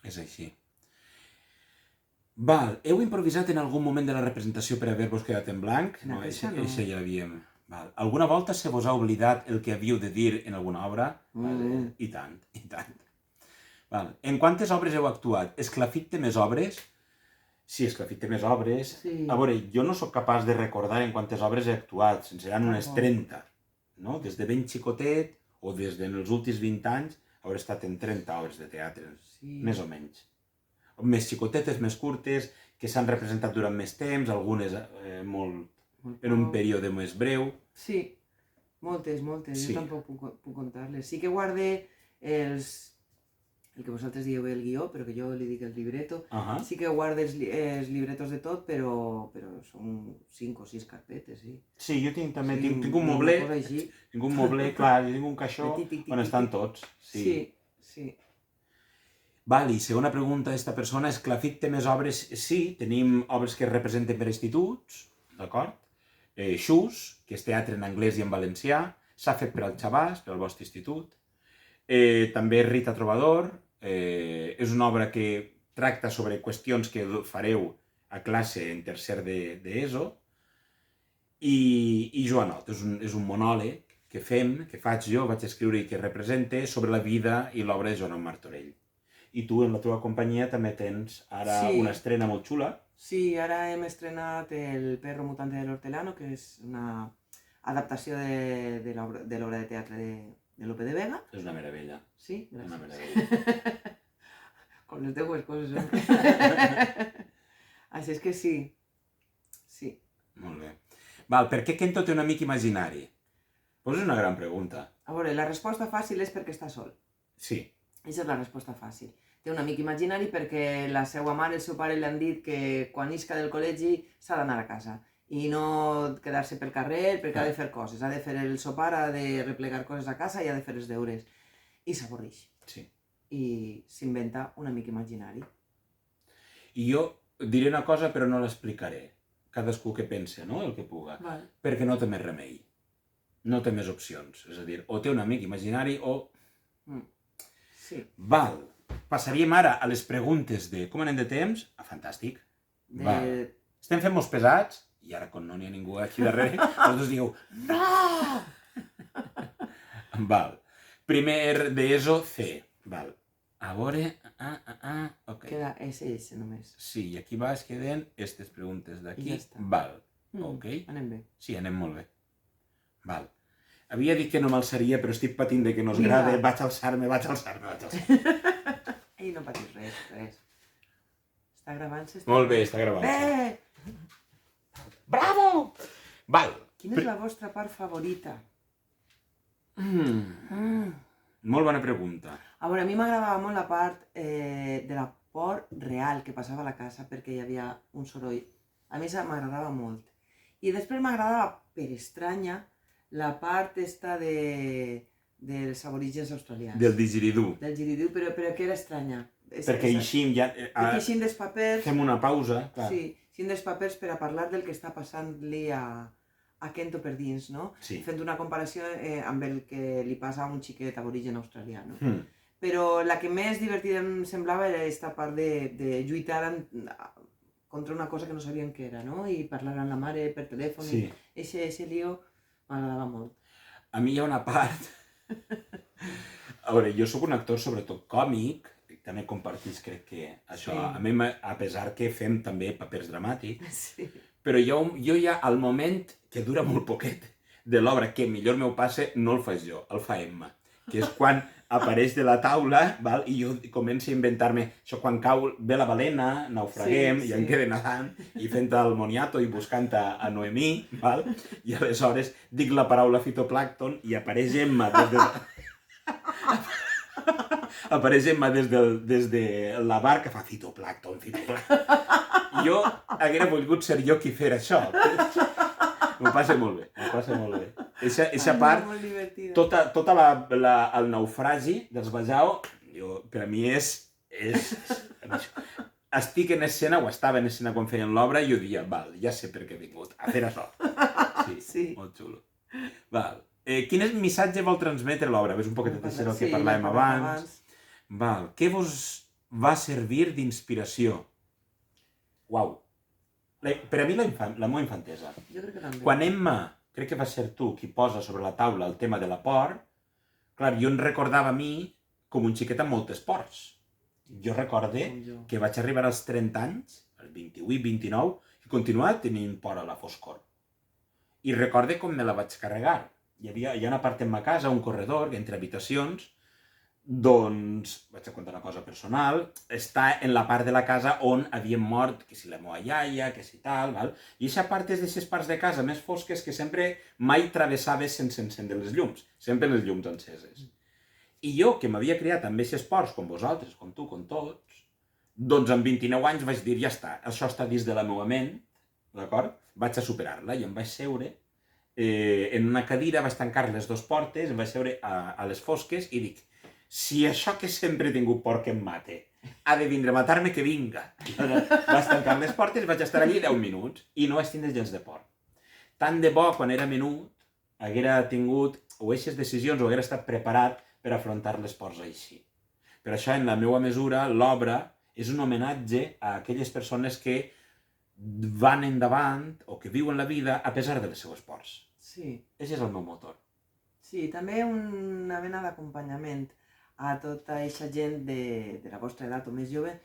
És així. Val, heu improvisat en algun moment de la representació per haver-vos quedat en blanc? No, això no. Això ja l'havíem... Alguna volta se vos ha oblidat el que havíeu de dir en alguna obra? I tant, i tant. En quantes obres heu actuat? Esclafit té més obres? Sí, Esclafit té més obres. A veure, jo no sóc capaç de recordar en quantes obres he actuat, seran unes 30, no? Des de ben xicotet, o des dels últims 20 anys, hauré estat en 30 obres de teatre, més o menys. Més xicotetes, més curtes, que s'han representat durant més temps, algunes en un període més breu. Sí, moltes, jo tampoc puc contar-les. Sí que guardé el que vosaltres dieu el guió, però que jo li dic el libreto. Sí que guardo els libretos de tot, però són 5 o 6 carpetes, sí. Sí, jo també tinc un mobler, clar, jo tinc un caixó on estan tots. Sí. I segona pregunta d'esta persona, Esclafit té més obres? Sí, tenim obres que es representen per instituts, d'acord? Xus, que és teatre en anglès i en valencià, s'ha fet per al Xabàs, per al vostre institut. També Rita Trobador, és una obra que tracta sobre qüestions que fareu a classe en tercer d'ESO. I Joanot, és un monòleg que faig jo, vaig escriure i que represente sobre la vida i l'obra de Joanot Martorell. I tu, en la teva companyia, també tens ara una estrena molt xula. Sí, ara hem estrenat El perro mutante del hortelano, que és una adaptació de l'obra de teatre de Lope de Vega. És una meravella. Sí? Una meravella. Con les teues coses, eh? Així és que sí. Sí. Molt bé. Per què Kento té un amic imaginari? Pues és una gran pregunta. A veure, la resposta fàcil és perquè està sol. Sí. Aquesta és la resposta fàcil. Té un amic imaginari perquè la seva mare i el seu pare li han dit que quan isca del col·legi s'ha d'anar a casa i no quedar-se pel carrer perquè ha de fer coses. Ha de fer el sopar, ha de replegar coses a casa i ha de fer els deures. I s'avorreix. Sí. I s'inventa un amic imaginari. I jo diré una cosa però no l'explicaré. Cadascú que pense, no?, el que puga. Perquè no té més remei. No té més opcions. És a dir, o té un amic imaginari o... Sí. passaríem ara a les preguntes de com anem de temps. Fantàstic. Val. Estem fent molts pesats, i ara quan no n'hi ha ningú aquí darrere, vosaltres dieu, no! Val. Primer d'ESO, C. Val. A veure... ok. Queda SS només. Sí, i aquí baix queden aquestes preguntes d'aquí. I ja està. Val. Ok. Anem bé. Sí, anem molt bé. Val. Havia dit que no m'alçaria, però estic patint de que no es Vinga. grave. Vaig alçar-me. Ei, no patis res. Està gravant-se? Molt bé, està gravant. Bé! Bravo! Val. Quina és la vostra part favorita? Molt bona pregunta. A veure, a mi m'agradava molt la part de la por real que passava a la casa perquè hi havia un soroll. A mi m'agradava molt. I després m'agradava, per estranya, la part esta dels aborígens australians. Del digeridú. Del giridú, però que era estranya. Perquè eixim ja... Perquè eixim dels papers... Fem una pausa. Clar. Sí, eixim dels papers per a parlar del que està passant-li a Kento per dins, no? Sí. Fent una comparació amb el que li passa a un xiquet aborigen australià, no? Mm. Però la que més divertida em semblava era aquesta part de lluitar contra una cosa que no sabien què era, no? I parlar amb la mare per telèfon. Sí. Eixe lío m'agradava molt. A mi hi ha una part... A veure, jo sóc un actor sobretot còmic, també compartís, crec que això, Sí. a mi, a pesar que fem també papers dramàtics, Sí. però jo ja al moment que dura molt poquet de l'obra que millor meu passe no el faig jo, el fa Emma, que és quan apareix de la taula, val? I jo començo a inventar-me això, quan cau ve la balena, naufraguem, Sí, i em sí. quede nedant, i fent el moniato i buscant a Noemí, val? I aleshores dic la paraula fitoplàncton i apareix Emma apareix Emma des de la barca, fa fitoplàncton. I jo haguera volgut ser jo qui fera això. M'ho passa molt bé. Eixa part, Molt divertida. tota el naufragi dels Bajau, per a mi és... Estic en escena, o estava en escena quan feien l'obra, i jo diria, val, ja sé per què he vingut, a fer això. Sí. Molt xulo. Val. Quin missatge vol transmetre l'obra? Ves un poquet de el que parlàvem abans. Val. Què vos va servir d'inspiració? Uau. Per a mi la meva infantesa. Jo crec que també. Quan Emma, crec que va ser tu qui posa sobre la taula el tema de la por, clar, jo em recordava a mi com un xiquet amb moltes pors. Jo recorde Com jo. que vaig arribar als 30 anys, als 28, 29, i continuava tenint por a la foscor. I recorde com me la vaig carregar. Hi ha una part en ma casa, un corredor, entre habitacions, doncs, vaig a contar una cosa personal, està en la part de la casa on havien mort, que si la meva iaia, que si tal, val? I aquesta part és d'aquestes parts de casa més fosques que sempre mai travessaves sense encendre les llums, sempre les llums enceses. I jo, que m'havia criat amb aquests ports, com vosaltres, com tu, com tots, doncs amb 29 anys vaig dir, ja està, això està dins de la meva ment, d'acord? Vaig a superar-la i em vaig seure en una cadira, vaig tancar les dues portes, em vaig seure a les fosques i dic, si això que sempre he tingut por que em mate ha de vindre a matar-me, que vinga. Vaig tancar les portes, vaig estar allí 10 minuts i no vaig tindre gens de por. Tant de bo, quan era menut, haguera tingut o aquestes decisions o haguera estat preparat per afrontar les pors així. Per això, en la meva mesura, l'obra és un homenatge a aquelles persones que van endavant o que viuen la vida a pesar de les seues pors. Sí. Aquest és el meu motor. Sí, també una mena d'acompanyament a tota aquesta gent de la vostra edat o més jove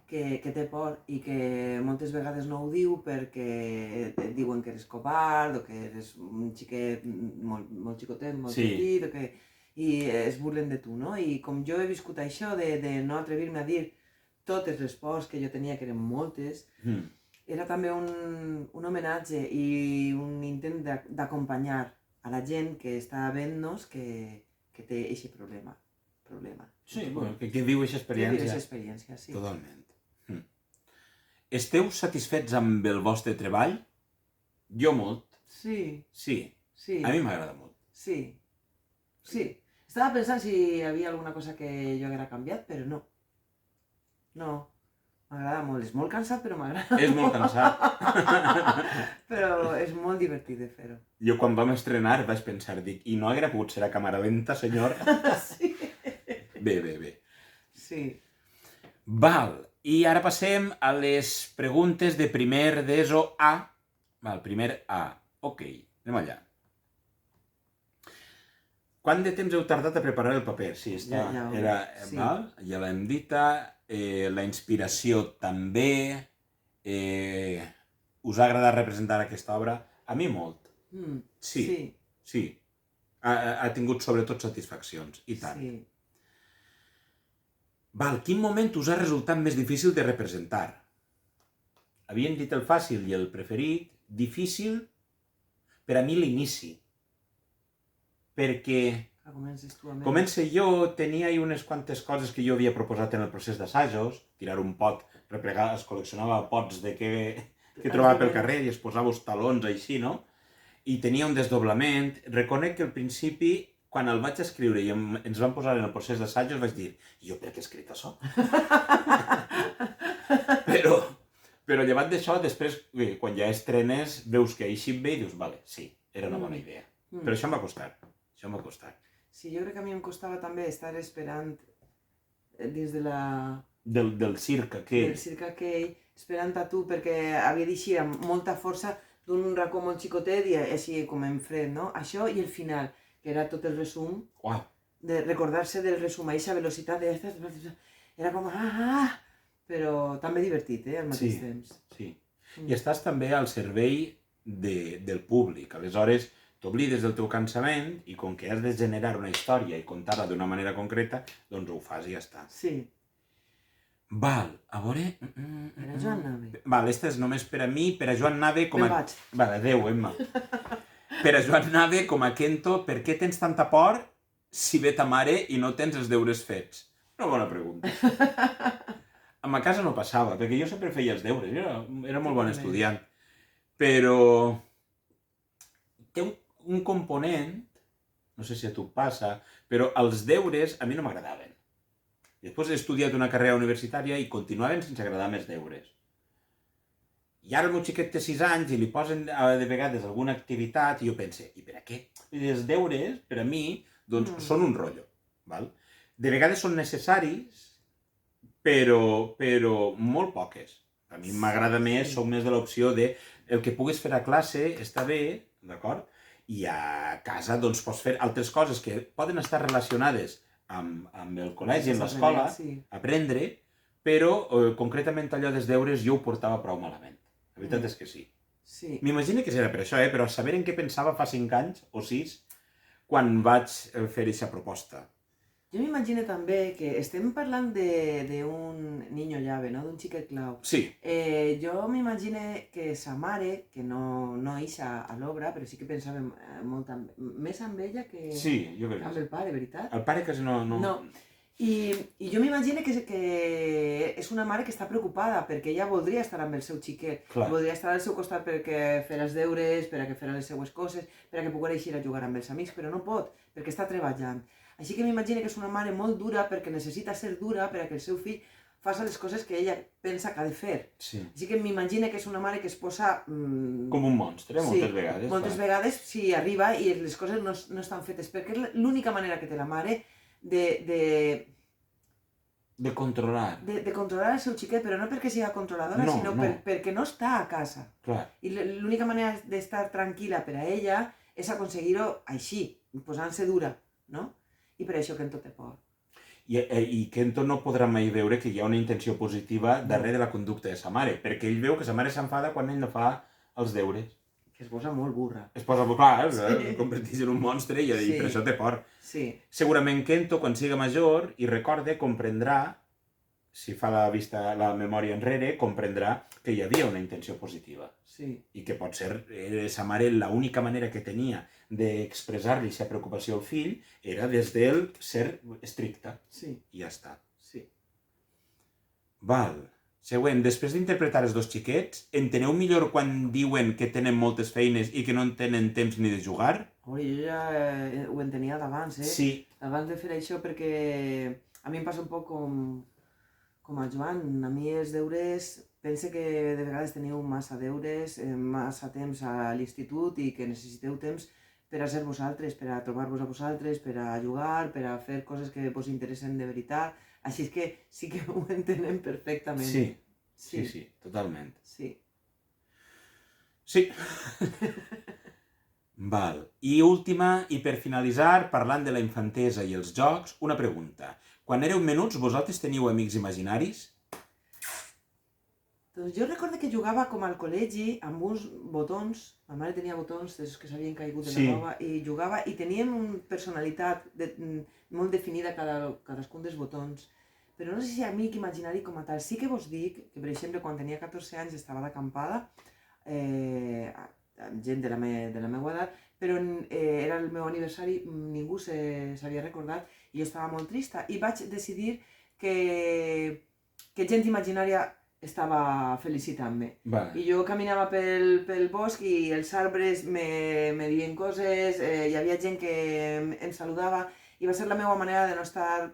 que té por i que moltes vegades no ho diu perquè et diuen que eres covard o que eres un xiquet molt xicotet, molt petit, i es burlen de tu, no? I com jo he viscut això de no atrevir-me a dir totes les pors que jo tenia, que eren moltes, era també un homenatge i un intent d'acompanyar a la gent que està veient-nos que té aquest problema. Sí, bueno, que viu aquesta experiència. Que viu aquesta experiència, sí. Totalment. Esteu satisfets amb el vostre treball? Jo molt. Sí. Sí. A mi m'agrada molt. Sí. Estava pensant si hi havia alguna cosa que jo haguera canviat, però no. No. M'agrada molt. És molt cansat, però m'agrada. És molt cansat. Però és molt divertit de fer-ho. Jo quan vam estrenar vaig pensar, dic, i no haguera pogut ser a càmera lenta, senyor? Sí. Bé. Sí. Val, i ara passem a les preguntes de primer d'ESO A. Val, primer A. Ok, anem allà. Quant de temps heu tardat a preparar el paper? Sí, està, Sí. val, ja l'hem dita. La inspiració també. Us ha agradat representar aquesta obra? A mi molt. Sí, sí. Ha tingut sobretot satisfaccions, i tant. Sí. Val, quin moment us ha resultat més difícil de representar? Havien dit el fàcil i el preferit. Difícil, per a mi l'inici. Perquè comença jo, tenia unes quantes coses que jo havia proposat en el procés d'assajos, tirar un pot, replegar, es col·leccionava pots de que trobava pel carrer i es posava els talons així, no? I tenia un desdoblament. Reconec que al principi, quan el vaig escriure i ens vam posar en el procés d'assajos, vaig dir, jo per què he escrit això? Però llevat d'això, després, quan ja estrenes, veus que així bé i dius, vale, sí, era una bona idea. Però això em va costar, Sí, jo crec que a mi em costava també estar esperant dins de la... Del circ aquell. Del circ aquell, esperant a tu, perquè havia d'eixir amb molta força d'un racó molt xicotet i així com en fred, no? Això i el final, que era tot el resum, de recordar-se del resum, a aquesta velocitat, era com... però també divertit, al mateix temps. Sí, i estàs també al servei del públic, aleshores t'oblides del teu cansament i com que has de generar una història i contar-la d'una manera concreta, doncs ho fas i ja està. Sí. Val, a veure... Per a Joan Nave. Val, esta és només per a mi, per a Joan Nave com a... Me'n vaig. Val, adéu, Emma. Per a Joan Nave com a Kento, per què tens tanta por si ve ta mare i no tens els deures fets? Una bona pregunta. A ma casa no passava, perquè jo sempre feia els deures, jo era molt bon estudiant. Però té un component, no sé si a tu passa, però els deures a mi no m'agradaven. Després he estudiat una carrera universitària i continuaven sense agradar-me els deures. I ara el meu xiquet té 6 anys i li posen de vegades alguna activitat i jo pense, i per a què? Els deures, per a mi, doncs són un rotllo. Val? De vegades són necessaris, però molt poques. A mi m'agrada més, soc més de l'opció de el que puguis fer a classe està bé, d'acord? I a casa doncs pots fer altres coses que poden estar relacionades amb el col·legi, amb l'escola, aprendre, però concretament allò dels deures jo ho portava prou malament. La veritat és que sí. M'imagino que era per això, però saber en què pensava fa 5 anys o 6 quan vaig fer aquesta proposta. Jo m'imagino també que estem parlant d'un niño llave, no? D'un xiquet clau. Sí. Jo m'imagino que sa mare, que no ixa a l'obra, però sí que pensava molt més amb ella que amb el pare, veritat? El pare quasi no... No. I jo m'imagino que és una mare que està preocupada perquè ella voldria estar amb el seu xiquet, voldria estar al seu costat perquè fer els deures, perquè fer les seues coses, perquè pogués eixir a jugar amb els amics, però no pot, perquè està treballant. Així que m'imagino que és una mare molt dura perquè necessita ser dura perquè el seu fill faci les coses que ella pensa que ha de fer. Així que m'imagino que és una mare que es posa... Com un monstre, moltes vegades. Moltes vegades, sí, arriba i les coses no estan fetes, perquè és l'única manera que té la mare de controlar. De controlar el seu xiquet, però no perquè sigui controladora, sinó perquè no està a casa. I l'única manera d'estar tranquil·la per a ella és aconseguir-ho així, posant-se dura, no? I per això Kento té por. I Kento no podrà mai veure que hi ha una intenció positiva darrere de la conducta de sa mare, perquè ell veu que sa mare s'enfada quan ell no fa els deures. Que es posa molt burra. Es posa molt clar, converteix en un monstre i per això té por. Segurament Kento, quan siga major i recorde, comprendrà, si fa la memòria enrere, comprendrà que hi havia una intenció positiva. I que pot ser, sa mare, l'única manera que tenia d'expressar-li aquesta preocupació al fill era des del ser estricta. I ja està. Val. Següent, després d'interpretar els dos xiquets, enteneu millor quan diuen que tenen moltes feines i que no tenen temps ni de jugar? Jo ja ho entenia d'abans, Abans de fer això, perquè a mi em passa un poc com a Joan. A mi els deures, pense que de vegades teniu massa deures, massa temps a l'institut i que necessiteu temps per a ser vosaltres, per a trobar-vos a vosaltres, per a jugar, per a fer coses que vos interessen de veritat. Així que sí que ho entenem perfectament. Sí, totalment. Sí. Sí. Val. I última, i per finalitzar, parlant de la infantesa i els jocs, una pregunta. Quan éreu menuts, vosaltres teniu amics imaginaris? Doncs jo recordo que jugava com al col·legi amb uns botons, ma mare tenia botons dels que s'havien caigut de la roba, i jugava, i teníem una personalitat molt definida cadascun dels botons, però no sé si amic imaginari com a tal. Sí que vos dic que, per exemple, quan tenia 14 anys estava d'acampada, amb gent de la meva edat, però era el meu aniversari, ningú s'havia recordat, i jo estava molt trista, i vaig decidir que gent imaginària estava felicitant-me. I jo caminava pel bosc i els arbres me dien coses, hi havia gent que em saludava, i va ser la meva manera de no estar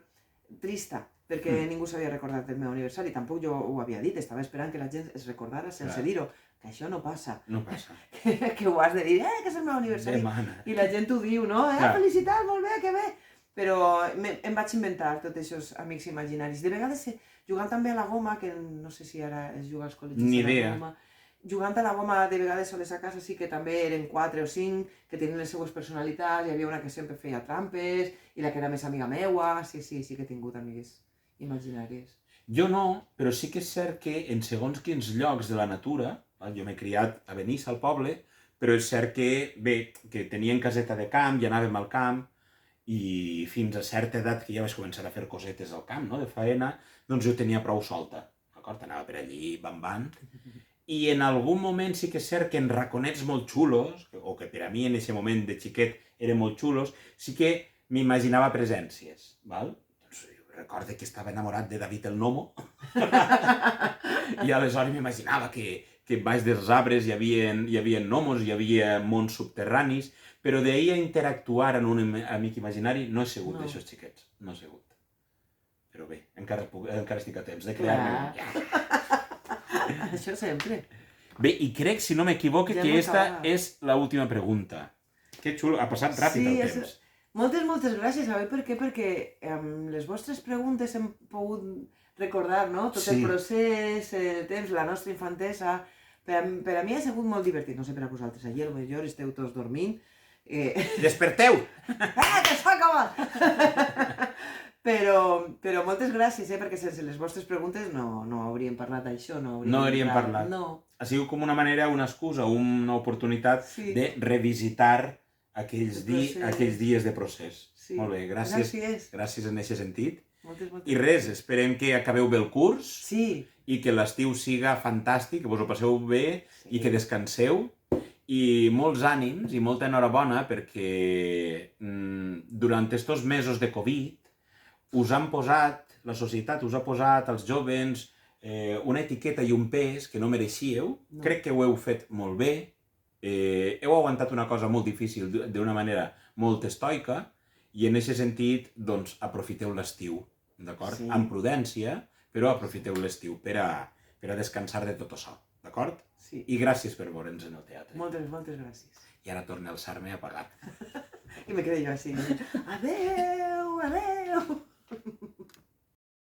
trista, perquè ningú s'havia recordat del meu aniversari. Tampoc jo ho havia dit, estava esperant que la gent es recordara sense dir-ho, que això no passa. No passa. Que ho has de dir, que és el meu aniversari. I la gent ho diu, no? Felicitat, molt bé, que bé. Però em vaig inventar tots aquests amics imaginaris. De vegades, jugant també a la goma, que no sé si ara es juga als col·legis ni a la idea. goma, jugant a la goma de vegades soles a casa sí que també eren 4 o 5 que tenien les seues personalitats, hi havia una que sempre feia trampes, i la que era més amiga meua, sí que he tingut amigues imaginàries. Jo no, però sí que és cert que en segons quins llocs de la natura, jo m'he criat a Benissa, al poble, però és cert que, bé, que tenien caseta de camp i anàvem al camp, i fins a certa edat que ja vaig començar a fer cosetes al camp, no?, de faena, doncs jo tenia prou solta, d'acord? Anava per allí, bam, i en algun moment sí que és cert que en raconets molt xulos, o que per a mi en aquest moment de xiquet eren molt xulos, sí que m'imaginava presències, val? Doncs recordo que estava enamorat de David el Nomo, i aleshores m'imaginava que baix dels arbres hi havia gnomos, hi havia mons subterranis, però d'ahir a interactuar amb un amic imaginari no he sigut d'aixòs xiquets, no he sigut. Però bé, encara estic a temps de crear-me un. Això sempre. Bé, i crec, si no m'equivoque, que aquesta és l'última pregunta. Que xulo, ha passat ràpid el temps. Moltes gràcies, sabeu per què? Perquè amb les vostres preguntes hem pogut recordar, no?, tot el procés, el temps, la nostra infantesa. Per a mi ha sigut molt divertit, no sé per a vosaltres, allí potser esteu tots dormint. Desperteu! Que s'ha acabat! Però moltes gràcies, perquè sense les vostres preguntes no hauríem parlat d'això, no hauríem parlat. No. Ha sigut com una manera, una excusa, una oportunitat de revisitar aquells dies de procés. Molt bé, gràcies en aquest sentit. I res, esperem que acabeu bé el curs i que l'estiu siga fantàstic, que vos ho passeu bé i que descanseu. I molts ànims i molta enhorabona perquè durant estos mesos de Covid us han posat, la societat us ha posat als jóvens una etiqueta i un pes que no mereixíeu. Crec que ho heu fet molt bé. Heu aguantat una cosa molt difícil d'una manera molt estoica i en aquest sentit, doncs, aprofiteu l'estiu, d'acord? Amb prudència, però aprofiteu l'estiu per a descansar de tot això, d'acord? I gràcies per veure'ns en el teatre. Moltes gràcies. I ara torna a alçar-me a pagar. I me quedé jo així. Adéu!